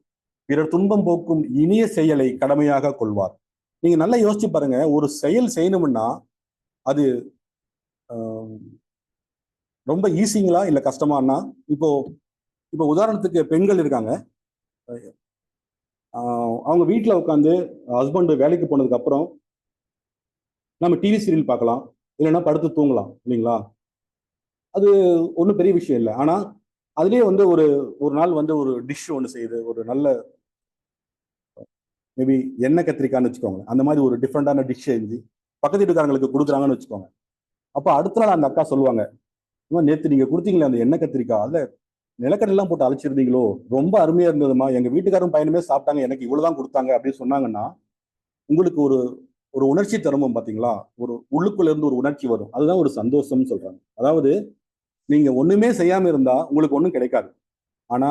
பிறர் துன்பம் போக்கும் இனிய செயலை கடமையாக கொள்வார். நீங்க நல்லா யோசிச்சு பாருங்க, ஒரு செயல் செய்யணும்னா அது ரொம்ப ஈஸிங்களா இல்ல கஷ்டமானா? இப்போ இப்போ உதாரணத்துக்கு பெண்கள் இருக்காங்க, அவங்க வீட்டில் உட்காந்து ஹஸ்பண்ட் வேலைக்கு போனதுக்கு அப்புறம் நம்ம டிவி சீரியல் பார்க்கலாம், இல்லைன்னா படுத்து தூங்கலாம் இல்லைங்களா? அது ஒன்றும் பெரிய விஷயம் இல்லை. ஆனால் அதுலேயே வந்து ஒரு ஒரு நாள் வந்து ஒரு டிஷ் ஒன்று செய்யுது, ஒரு நல்ல மேபி எண்ணெய் கத்திரிக்கான்னு வச்சுக்கோங்க, அந்த மாதிரி ஒரு டிஃப்ரெண்டான டிஷ் செஞ்சு பக்கத்து வீட்டுக்காரங்களுக்கு கொடுக்குறாங்கன்னு வச்சுக்கோங்க. அப்போ அடுத்த நாள் அந்த அக்கா சொல்லுவாங்க, நேற்று நீங்கள் கொடுத்தீங்களே அந்த எண்ணெய் கத்திரிக்காய், அதில் நிலக்கடலாம் போட்டு அழைச்சிருந்தீங்களோ, ரொம்ப அருமையா இருந்ததுமா, எங்க வீட்டுக்காரும் பையனுமே சாப்பிட்டாங்க, எனக்கு இவ்வளவுதான் கொடுத்தாங்க அப்படின்னு சொன்னாங்கன்னா உங்களுக்கு ஒரு ஒரு உணர்ச்சி தருமம் பார்த்தீங்களா? ஒரு உள்ளுக்குள்ள இருந்து ஒரு உணர்ச்சி வரும். அதுதான் ஒரு சந்தோஷம்னு சொல்றாங்க. அதாவது நீங்க ஒண்ணுமே செய்யாம இருந்தா உங்களுக்கு ஒண்ணும் கிடைக்காது. ஆனா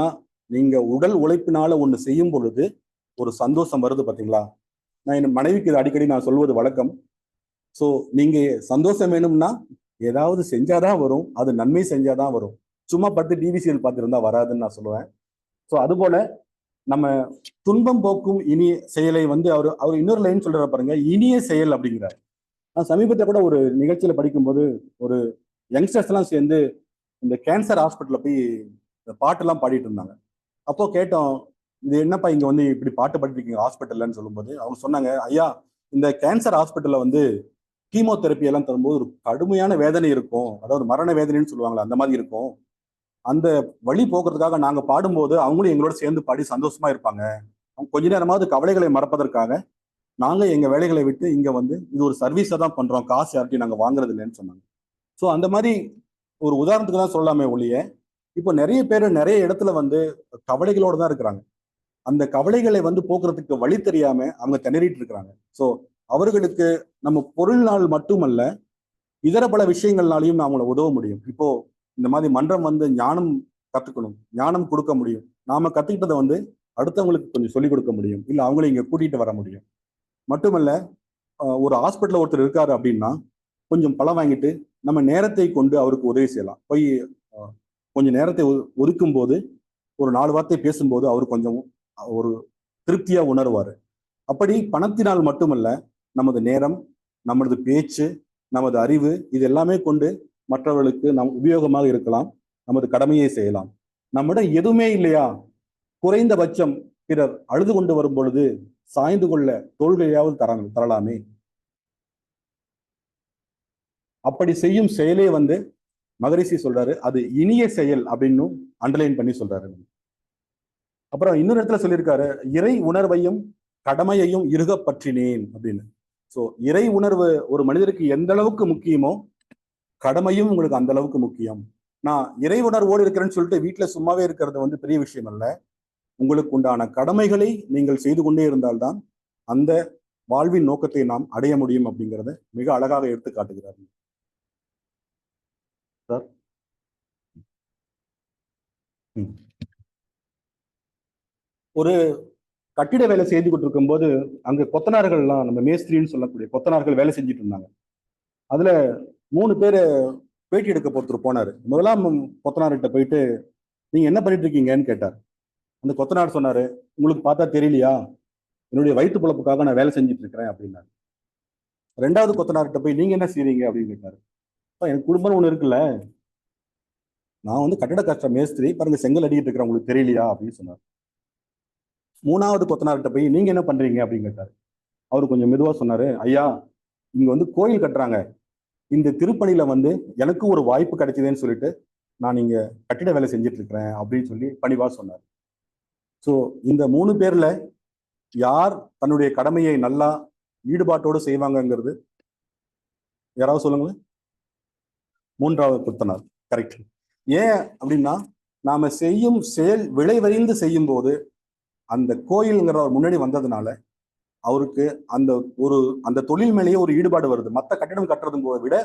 நீங்க உடல் உழைப்பினால ஒண்ணு செய்யும் பொழுது ஒரு சந்தோஷம் வருது பார்த்தீங்களா? நான் என் மனைவிக்கு இது அடிக்கடி நான் சொல்வது வழக்கம். ஸோ நீங்க சந்தோஷம் வேணும்னா ஏதாவது செஞ்சாதான் வரும், அது நன்மை செஞ்சாதான் வரும். சும்மா பட்டு டிவி சீரியல் பார்த்துருந்தா வராதுன்னு நான் சொல்லுவேன். ஸோ அதுபோல நம்ம துன்பம் போக்கும் இனிய செயலை வந்து அவர் அவர் இன்னொரு லைன் சொல்றாரு பாருங்க, இனிய செயல் அப்படிங்கிறார். நான் சமீபத்தில் கூட ஒரு நிகழ்ச்சியில படிக்கும்போது ஒரு யங்ஸ்டர்ஸ் எல்லாம் சேர்ந்து இந்த கேன்சர் ஹாஸ்பிட்டல்ல போய் இந்த பாட்டெல்லாம் பாடிட்டு இருந்தாங்க. அப்போ கேட்டோம், இது என்னப்பா இங்க வந்து இப்படி பாட்டு பாடிருக்கீங்க ஹாஸ்பிட்டல்லன்னு சொல்லும்போது அவங்க சொன்னாங்க, ஐயா இந்த கேன்சர் ஹாஸ்பிட்டல்ல வந்து கீமோதெரப்பி எல்லாம் தரும்போது ஒரு கடுமையான வேதனை இருக்கும், அதாவது மரண வேதனைன்னு சொல்லுவாங்களா அந்த மாதிரி இருக்கும். அந்த வழி போக்குறதுக்காக நாங்க பாடும்போது அவங்களும் எங்களோட சேர்ந்து பாடி சந்தோஷமா இருப்பாங்க. அவங்க கொஞ்ச நேரமாவது கவலைகளை மறப்பதற்காக நாங்க எங்க வேலைகளை விட்டு இங்க வந்து இது ஒரு சர்வீஸா தான் பண்றோம், காசு யார்ட்டையும் நாங்க வாங்குறது இல்லைன்னு சொன்னாங்க. ஸோ அந்த மாதிரி ஒரு உதாரணத்துக்கு தான் சொல்லாமே ஒழிய, இப்போ நிறைய பேர் நிறைய இடத்துல வந்து கவலைகளோட தான் இருக்கிறாங்க. அந்த கவலைகளை வந்து போக்குறதுக்கு வழி தெரியாம அவங்க திணறிட்டு இருக்கிறாங்க. ஸோ அவர்களுக்கு நம்ம பொருள்னால் மட்டுமல்ல, இதர பல விஷயங்கள்னாலையும் நான் அவங்கள உதவ முடியும். இப்போ இந்த மாதிரி மன்றம் வந்து ஞானம் கத்துக்கணும், ஞானம் கொடுக்க முடியும். நாம கத்துக்கிட்டதை வந்து அடுத்தவங்களுக்கு கொஞ்சம் சொல்லிக் கொடுக்க முடியும், இல்ல அவங்களை இங்க கூட்டிட்டு வர முடியும். மட்டுமல்ல, ஒரு ஹாஸ்பிட்டல்ல ஒருத்தர் இருக்காரு அப்படின்னா கொஞ்சம் பழம் வாங்கிட்டு நம்ம நேரத்தை கொண்டு அவருக்கு உதவி செய்யலாம். போய் கொஞ்சம் நேரத்தை ஒதுக்கும் போது ஒரு 4 வார்த்தை பேசும்போது அவர் கொஞ்சம் ஒரு திருப்தியா உணர்வாரு. அப்படி பணத்தினால் மட்டுமல்ல, நமது நேரம், நமது பேச்சு, நமது அறிவு, இது எல்லாமே கொண்டு மற்றவர்களுக்கு நாம் உபயோகமாக இருக்கலாம், நமது கடமையை செய்யலாம். நம்மிடம் எதுவுமே இல்லையா, குறைந்தபட்சம் பிறர் அழுது கொண்டு வரும் பொழுது சாய்ந்து கொள்ள தோள்களையாவது தரலாமே. அப்படி செய்யும் செயலே மகரிஷி சொல்றாரு, அது இனிய செயல் அப்படின்னு அண்டர்லைன் பண்ணி சொல்றாரு. அப்புறம் இன்னொரு இடத்துல சொல்லியிருக்காரு, இறை உணர்வையும் கடமையையும் இறுக பற்றினேன் அப்படின்னு. ஸோ இறை உணர்வு ஒரு மனிதருக்கு எந்த அளவுக்கு முக்கியமோ கடமையும் உங்களுக்கு அந்த அளவுக்கு முக்கியம். நான் இறை உணர்வோடு இருக்கிறேன்னு சொல்லிட்டு வீட்டுல சும்மாவே இருக்கிறது பெரிய விஷயம் அல்ல. உங்களுக்கு உண்டான கடமைகளை நீங்கள் செய்து கொண்டே இருந்தால்தான் அந்த வாழ்வின் நோக்கத்தை நாம் அடைய முடியும் அப்படிங்கிறத மிக அழகாக எடுத்து காட்டுகிறார். சார் ஒரு கட்டிட வேலை செய்து கொண்டிருக்கும் போது அங்க கொத்தனார்கள்லாம், நம்ம மேஸ்திரின்னு சொல்லக்கூடிய கொத்தனார்கள் வேலை செஞ்சுட்டு இருந்தாங்க. அதுல 3 பேர் பேட்டி எடுக்க ஒருத்தர் போனாரு. முதலாம் கொத்தனார்கிட்ட போயிட்டு, நீங்க என்ன பண்ணிட்டு இருக்கீங்கன்னு கேட்டார். அந்த கொத்தனார் சொன்னாரு, உங்களுக்கு பார்த்தா தெரியலையா, என்னுடைய வயிற்று பொழப்புக்காக நான் வேலை செஞ்சுட்டு இருக்கிறேன் அப்படின்னாரு. 2வது கொத்தனார்கிட்ட போய் நீங்க என்ன செய்றீங்க அப்படின்னு கேட்டாரு. எனக்கு குடும்பம் ஒண்ணு இருக்குல்ல, நான் கட்டட கஷ்ட மேஸ்திரி, பாருங்க செங்கல் அடிக்கிட்டு இருக்கிறேன், உங்களுக்கு தெரியலையா அப்படின்னு சொன்னார். 3வது கொத்தனார்கிட்ட போய் நீங்க என்ன பண்றீங்க அப்படின்னு கேட்டாரு. அவரு கொஞ்சம் மெதுவா சொன்னாரு, ஐயா இங்க கோயில் கட்டுறாங்க, இந்த திருப்பணியில எனக்கு ஒரு வாய்ப்பு கிடைச்சதுன்னு சொல்லிட்டு நான் இங்க கட்டிட வேலை செஞ்சுட்டு இருக்கிறேன் அப்படின்னு சொல்லி பணிவா சொன்னார். ஸோ இந்த 3 பேர்ல யார் தன்னுடைய கடமையை நல்லா ஈடுபாட்டோடு செய்வாங்கங்கிறது யாராவது சொல்லுங்களேன். 3வது கொத்தனார். கரெக்ட். ஏன் அப்படின்னா, நாம செய்யும் செயல் விளைவறிந்து செய்யும் போது அந்த கோயில்ங்கிற முன்னாடி வந்ததுனால அவருக்கு அந்த தொழில் மேலேயே ஒரு ஈடுபாடு வருது. மற்ற கட்டிடம் கட்டுறதும் விட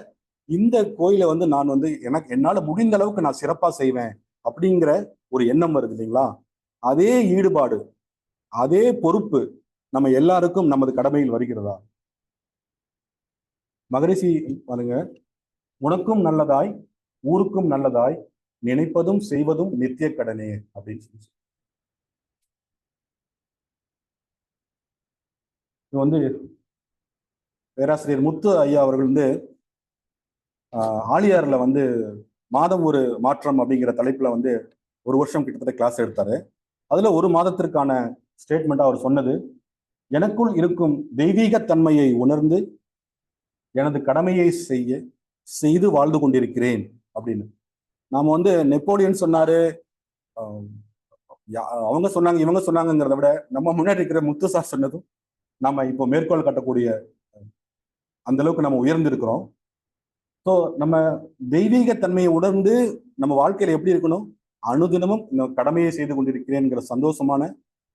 இந்த கோயிலை நான் எனக்கு என்னால முடிந்த அளவுக்கு நான் சிறப்பா செய்வேன் அப்படிங்கிற ஒரு எண்ணம் வருது இல்லைங்களா. அதே ஈடுபாடு, அதே பொறுப்பு நம்ம எல்லாருக்கும் நமது கடமையில் வருகிறதா? மகரிஷி பாருங்க, உனக்கும் நல்லதாய் ஊருக்கும் நல்லதாய் நினைப்பதும் செய்வதும் நித்திய கடனே அப்படின்னு சொல்லி. பேராசிரியர் முத்து ஐயா அவர்கள் ஆழியார்ல மாதம் ஒரு மாற்றம் அப்படிங்கிற தலைப்புல 1 வருஷம் கிட்டத்தட்ட கிளாஸ் எடுத்தாரு. அதுல 1 மாதத்திற்கான ஸ்டேட்மெண்ட் அவர் சொன்னது, எனக்குள் இருக்கும் தெய்வீக தன்மையை உணர்ந்து எனது கடமையை செய்து வாழ்ந்து கொண்டிருக்கிறேன் அப்படின்னு. நாம நெப்போலியன் சொன்னாரு, அவங்க சொன்னாங்க, இவங்க சொன்னாங்கிறத விட நம்ம முன்னாடி இருக்கிற முத்து சார் சொன்னதும் நம்ம இப்போ மேற்கோள் கட்டக்கூடிய அந்த அளவுக்கு நம்ம உயர்ந்திருக்கிறோம். ஸோ நம்ம தெய்வீக தன்மையை உணர்ந்து நம்ம வாழ்க்கையில எப்படி இருக்கணும், அனுதினமும் கடமையை செய்து கொண்டிருக்கிறேன்ங்கிற சந்தோஷமான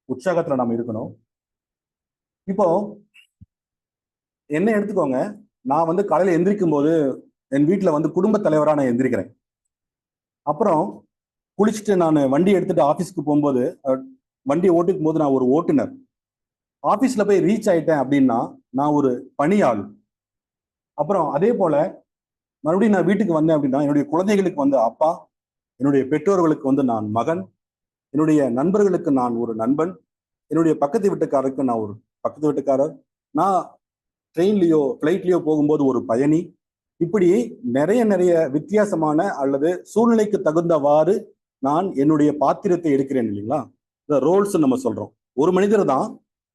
உற்சாகத்துல நம்ம இருக்கணும். இப்போ என்ன எடுத்துக்கோங்க, நான் காலையில எந்திரிக்கும் போது என் வீட்டுல குடும்ப தலைவரா நான் எந்திரிக்கிறேன். அப்புறம் குளிச்சுட்டு நான் வண்டி எடுத்துட்டு ஆஃபீஸ்க்கு போகும்போது, வண்டியை ஓட்டிக்கும் போது நான் ஒரு ஓட்டுநர். ஆஃபீஸ்ல போய் ரீச் ஆயிட்டேன் அப்படின்னா நான் ஒரு பணியாள். அப்புறம் அதே போல மறுபடியும் நான் வீட்டுக்கு வந்தேன் அப்படின்னா என்னுடைய குழந்தைகளுக்கு அப்பா, என்னுடைய பெற்றோர்களுக்கு நான் மகன், என்னுடைய நண்பர்களுக்கு நான் ஒரு நண்பன், என்னுடைய பக்கத்து வீட்டுக்காரருக்கு நான் ஒரு பக்கத்து வீட்டுக்காரர், நான் ட்ரெயின்லயோ ஃப்ளைட்லயோ போகும்போது ஒரு பயணி. இப்படி நிறைய வித்தியாசமான அல்லது சூழ்நிலைக்கு தகுந்தவாறு நான் என்னுடைய பாத்திரத்தை எடுக்கிறேன் இல்லைங்களா. இந்த ரோல்ஸ் நம்ம சொல்றோம். ஒரு மனிதர் தான்,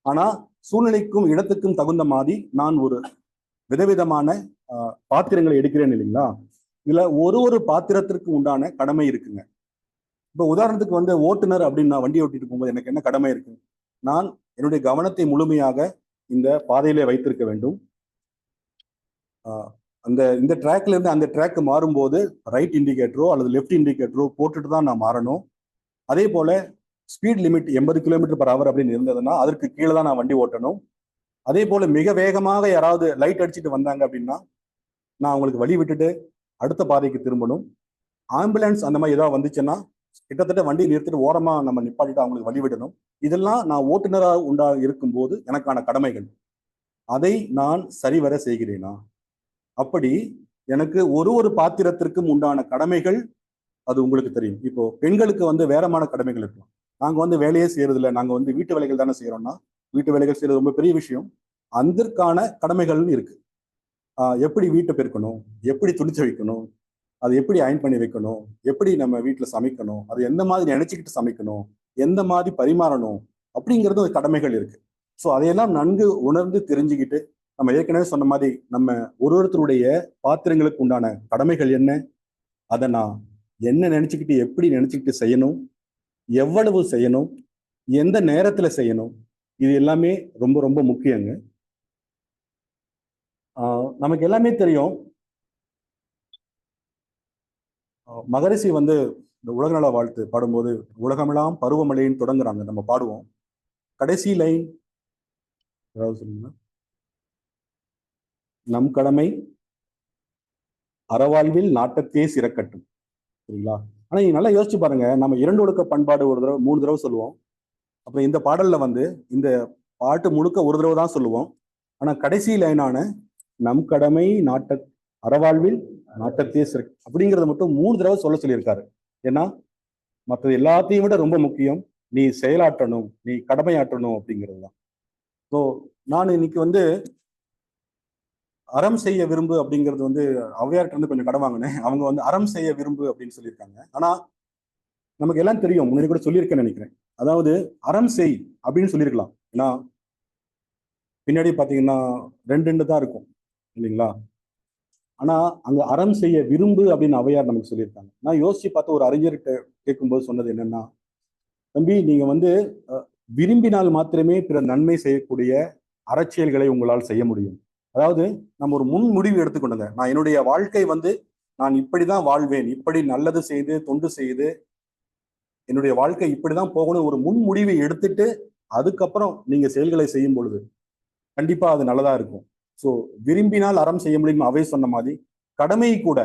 ஆனா சூழ்நிலைக்கும் இடத்துக்கும் தகுந்த மாதிரி நான் ஒரு விதவிதமான பாத்திரங்களை எடுக்கிறேன் இல்லைங்களா. இதுல ஒரு பாத்திரத்திற்கு உண்டான கடமை இருக்குங்க. இப்போ உதாரணத்துக்கு ஓட்டுநர் அப்படின்னு நான் வண்டி ஓட்டிட்டு போகும்போது எனக்கு என்ன கடமை இருக்கு, நான் என்னுடைய கவனத்தை முழுமையாக இந்த பாதையிலே வைத்திருக்க வேண்டும். இந்த ட்ராக்ல இருந்து அந்த ட்ராக் மாறும்போது ரைட் இண்டிகேட்டரோ அல்லது லெஃப்ட் இண்டிகேட்டரோ போட்டுட்டு தான் நான் மாறணும். அதே போல ஸ்பீட் லிமிட் 80 km/h அப்படின்னு இருந்ததுன்னா அதற்கு கீழே தான் நான் வண்டி ஓட்டணும். அதே போல மிக வேகமாக யாராவது லைட் அடிச்சுட்டு வந்தாங்க அப்படின்னா நான் அவங்களுக்கு வழி விட்டுட்டு அடுத்த பாதைக்கு திரும்பணும். ஆம்புலன்ஸ் அந்த மாதிரி ஏதாவது வந்துச்சுன்னா கிட்டத்தட்ட வண்டி நிறுத்திட்டு ஓரமா நம்ம நிப்பாட்டிட்டு அவங்களுக்கு வழி விடணும். இதெல்லாம் நான் ஓட்டுநராக இருக்கும்போது எனக்கான கடமைகள். அதை நான் சரிவர செய்கிறேனா? அப்படி எனக்கு ஒரு பாத்திரத்திற்கும் உண்டான கடமைகள் அது உங்களுக்கு தெரியும். இப்போ பெண்களுக்கு வேறமான கடமைகள் இருக்கும். நாங்க வேலையே செய்யறது இல்லை, நாங்க வீட்டு வேலைகள் தானே செய்யறோம்னா, வீட்டு வேலைகள் செய்யறது ரொம்ப பெரிய விஷயம். அதற்கான கடமைகள் இருக்கு. எப்படி வீட்டை பெருக்கணும், எப்படி துணிச்சு வைக்கணும், அது எப்படி அயன் பண்ணி வைக்கணும், எப்படி நம்ம வீட்டில் சமைக்கணும், அது எந்த மாதிரி நினைச்சுக்கிட்டு சமைக்கணும், எந்த மாதிரி பரிமாறணும் அப்படிங்கிறது ஒரு கடமைகள் இருக்கு. ஸோ அதையெல்லாம் நன்கு உணர்ந்து தெரிஞ்சுக்கிட்டு நம்ம ஏற்கனவே சொன்ன மாதிரி நம்ம ஒருத்தருடைய பாத்திரங்களுக்கு உண்டான கடமைகள் என்ன, அதை நான் என்ன நினைச்சுக்கிட்டு எப்படி நினைச்சுக்கிட்டு செய்யணும், எவ்வளவு செய்யணும், எந்த நேரத்துல செய்யணும், இது எல்லாமே ரொம்ப ரொம்ப முக்கியங்க. நமக்கு எல்லாமே தெரியும். மகரிஷி வந்து இந்த உலகநல வாழ்த்து பாடும்போது உலகமெல்லாம் பருவமழைன்னு தொடங்குறாங்க, நம்ம பாடுவோம். கடைசி லைன் ஏதாவது சொல்லுங்க. நம் கடமை அறவாழ்வில் நாட்டத்தே சிறக்கட்டும். சரிங்களா? ஆனா நீங்க நல்லா யோசிச்சு பாருங்க, நம்ம 2 ஒழுக்க பண்பாடு ஒரு தடவை 3 தடவை சொல்லுவோம். அப்புறம் இந்த பாடல்ல வந்து இந்த பாட்டு முழுக்க ஒரு தடவை தான் சொல்லுவோம். ஆனா கடைசி லைனான நம் கடமை அறவாழ்வில் நாட்டத்தே சிறக்க அப்படிங்கறத மட்டும் 3 தடவை சொல்ல சொல்லியிருக்காரு. ஏன்னா மற்றது எல்லாத்தையும் விட ரொம்ப முக்கியம் நீ செயலாற்றணும், நீ கடமையாற்றணும் அப்படிங்கிறது தான். ஸோ நான் இன்னைக்கு வந்து அறம் செய்ய விரும்பு அப்படிங்கிறது வந்து ஔவையார்ட்ட இருந்து கொஞ்சம் கடன் வாங்கினேன். அவங்க வந்து அறம் செய்ய விரும்பு அப்படின்னு சொல்லியிருக்காங்க. ஆனா நமக்கு எல்லாம் தெரியும், முன்னாடி கூட சொல்லியிருக்கேன்னு நினைக்கிறேன். அதாவது அறம் செய் அப்படின்னு சொல்லியிருக்கலாம். ஏன்னா பின்னாடி பாத்தீங்கன்னா 2 தான் இருக்கும் இல்லைங்களா? ஆனா அங்க அறம் செய்ய விரும்பு அப்படின்னு ஔவையார் நமக்கு சொல்லியிருக்காங்க. நான் யோசிச்சு பார்த்து ஒரு அறிஞர்கிட்ட கேட்கும்போது சொன்னது என்னன்னா, தம்பி நீங்க வந்து விரும்பினால் மாத்திரமே பிற நன்மை செய்யக்கூடிய அறச்செயல்களை உங்களால் செய்ய முடியும். அதாவது நம்ம ஒரு முன் முடிவு எடுத்துக்கொண்டுங்க, நான் என்னுடைய வாழ்க்கை வந்து நான் இப்படிதான் வாழ்வேன், இப்படி நல்லது செய்து தொண்டு செய்து என்னுடைய வாழ்க்கை இப்படிதான் போகணும் ஒரு முன் முடிவை எடுத்துட்டு அதுக்கப்புறம் நீங்க செயல்களை செய்யும் பொழுது கண்டிப்பா அது நல்லதா இருக்கும். ஸோ விரும்பினால் அறம் செய்ய முடியும் அவை சொன்ன மாதிரி கடமை கூட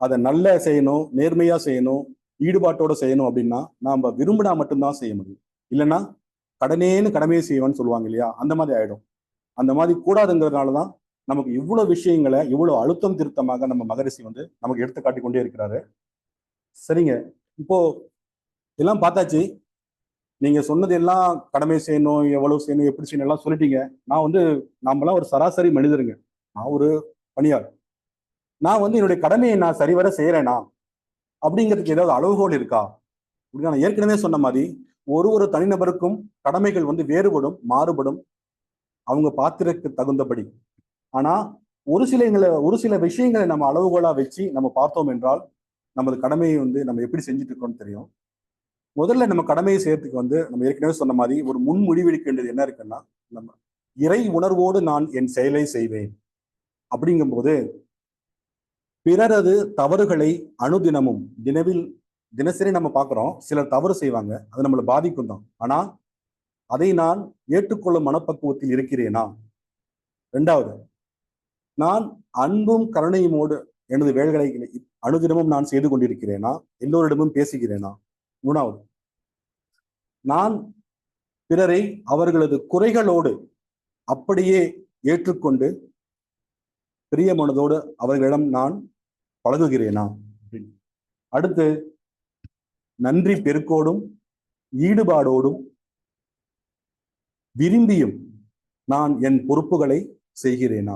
அதை நல்லா செய்யணும், நேர்மையா செய்யணும், ஈடுபாட்டோட செய்யணும் அப்படின்னா நாம விரும்பினா மட்டும்தான் செய்ய முடியும். இல்லைன்னா கடனேன்னு கடமையை செய்வான்னு சொல்லுவாங்க இல்லையா, அந்த மாதிரி ஆயிடும். அந்த மாதிரி கூடாதுங்கிறதுனாலதான் நமக்கு இவ்வளவு விஷயங்களை இவ்வளவு அழுத்தம் திருத்தமாக நம்ம மகரிஷி வந்து நமக்கு எடுத்து காட்டி கொண்டே இருக்கிறாரு. சரிங்க, இப்போ எல்லாம் பார்த்தாச்சு. நீங்க சொன்னது எல்லாம் கடமை செய்யணும், எவ்வளவு செய்யணும், எப்படி செய்யணும் எல்லாம் சொல்லிட்டீங்க. நான் வந்து நாமெல்லாம் ஒரு சராசரி மனிதருங்க. நான் ஒரு பணியாள். நான் வந்து என்னுடைய கடமையை நான் சரிவர செய்யறேனா அப்படிங்கிறதுக்கு ஏதாவது அளவுகோல் இருக்கா? நான் ஏற்கனவே சொன்ன மாதிரி ஒரு தனிநபருக்கும் கடமைகள் வந்து வேறுபடும், மாறுபடும், அவங்க பாத்திரக்கு தகுந்தபடி. ஆனா ஒரு சில விஷயங்களை நம்ம அளவுகோலா வச்சு நம்ம பார்த்தோம் என்றால் நமது கடமையை வந்து நம்ம எப்படி செஞ்சுட்டு இருக்கோம்னு தெரியும். முதல்ல நம்ம கடமையை செய்யறதுக்கு வந்து நம்ம ஏற்கனவே சொன்ன மாதிரி ஒரு முன் முடிவெடுக்க வேண்டியது என்ன இருக்குன்னா, நம்ம இறை உணர்வோடு நான் என் செயலை செய்வேன் அப்படிங்கும்போது பிறரது தவறுகளை அனுதினமும் தினசரி நம்ம பார்க்கிறோம். சிலர் தவறு செய்வாங்க, அது நம்மளை பாதிக்கும் தான். ஆனா அதை நான் ஏற்றுக்கொள்ளும் மனப்பக்குவத்தில் இருக்கிறேனா? 2வது, நான் அன்பும் கருணையுமோடு எனது வேலைகளை அனுதினமும் நான் செய்து கொண்டிருக்கிறேனா? எல்லோரிடமும் பேசுகிறேனா? 3வது, நான் பிறரை அவர்களது குறைகளோடு அப்படியே ஏற்றுக்கொண்டு பிரிய மனதோடு அவர்களிடம் நான் பழகுகிறேனா? அடுத்து, நன்றி பெருக்கோடும் ஈடுபாடோடும் விரும்பியும் நான் என் பொறுப்புகளை செய்கிறேனா?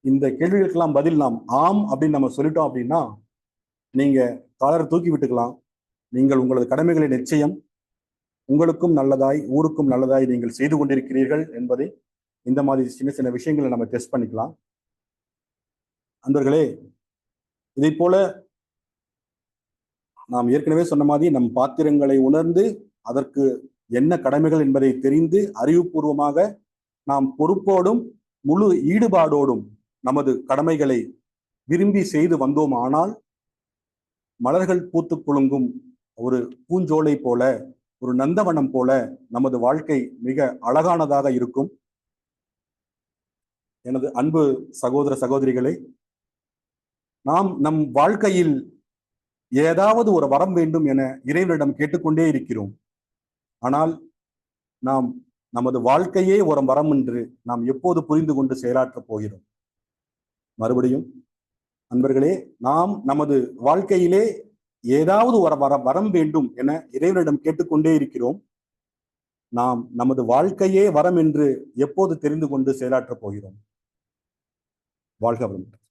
இந்த கேள்விகளுக்கெல்லாம் பதில் நாம் ஆம் அப்படின்னு நம்ம சொல்லிட்டோம் அப்படின்னா நீங்க காலரை தூக்கி விட்டுக்கலாம். நீங்கள் உங்களது கடமைகளை நிச்சயம் உங்களுக்கும் நல்லதாய் ஊருக்கும் நல்லதாய் நீங்கள் செய்து கொண்டிருக்கிறீர்கள் என்பதை இந்த மாதிரி சின்ன சின்ன விஷயங்களை நம்ம டெஸ்ட் பண்ணிக்கலாம். அன்பர்களே, இதை போல நாம் ஏற்கனவே சொன்ன மாதிரி நம் பாத்திரங்களை உணர்ந்து அதற்கு என்ன கடமைகள் என்பதை தெரிந்து அறிவுபூர்வமாக நாம் பொறுப்போடும் முழு ஈடுபாடோடும் நமது கடமைகளை விரும்பி செய்து வந்தோம். ஆனால் மலர்கள் பூத்து குலுங்கும் ஒரு பூஞ்சோலை போல, ஒரு நந்தவனம் போல நமது வாழ்க்கை மிக அழகானதாக இருக்கும். எனது அன்பு சகோதர சகோதரிகளே, நாம் நம் வாழ்க்கையில் ஏதாவது ஒரு வரம் வேண்டும் என இறைவனிடம் கேட்டுக்கொண்டே இருக்கிறோம். ஆனால் நாம் நமது வாழ்க்கையே ஒரு வரம் என்று நாம் எப்போது புரிந்து கொண்டு செயலாற்றப் போகிறோம்? மறுபடியும் அன்பர்களே, நாம் நமது வாழ்க்கையிலே ஏதாவது ஒரு வரம் வேண்டும் என இறைவனிடம் கேட்டுக்கொண்டே இருக்கிறோம். நாம் நமது வாழ்க்கையே வரம் என்று எப்போது தெரிந்து கொண்டு செயலாற்றப் போகிறோம்? வாழ்க வளமுடன்.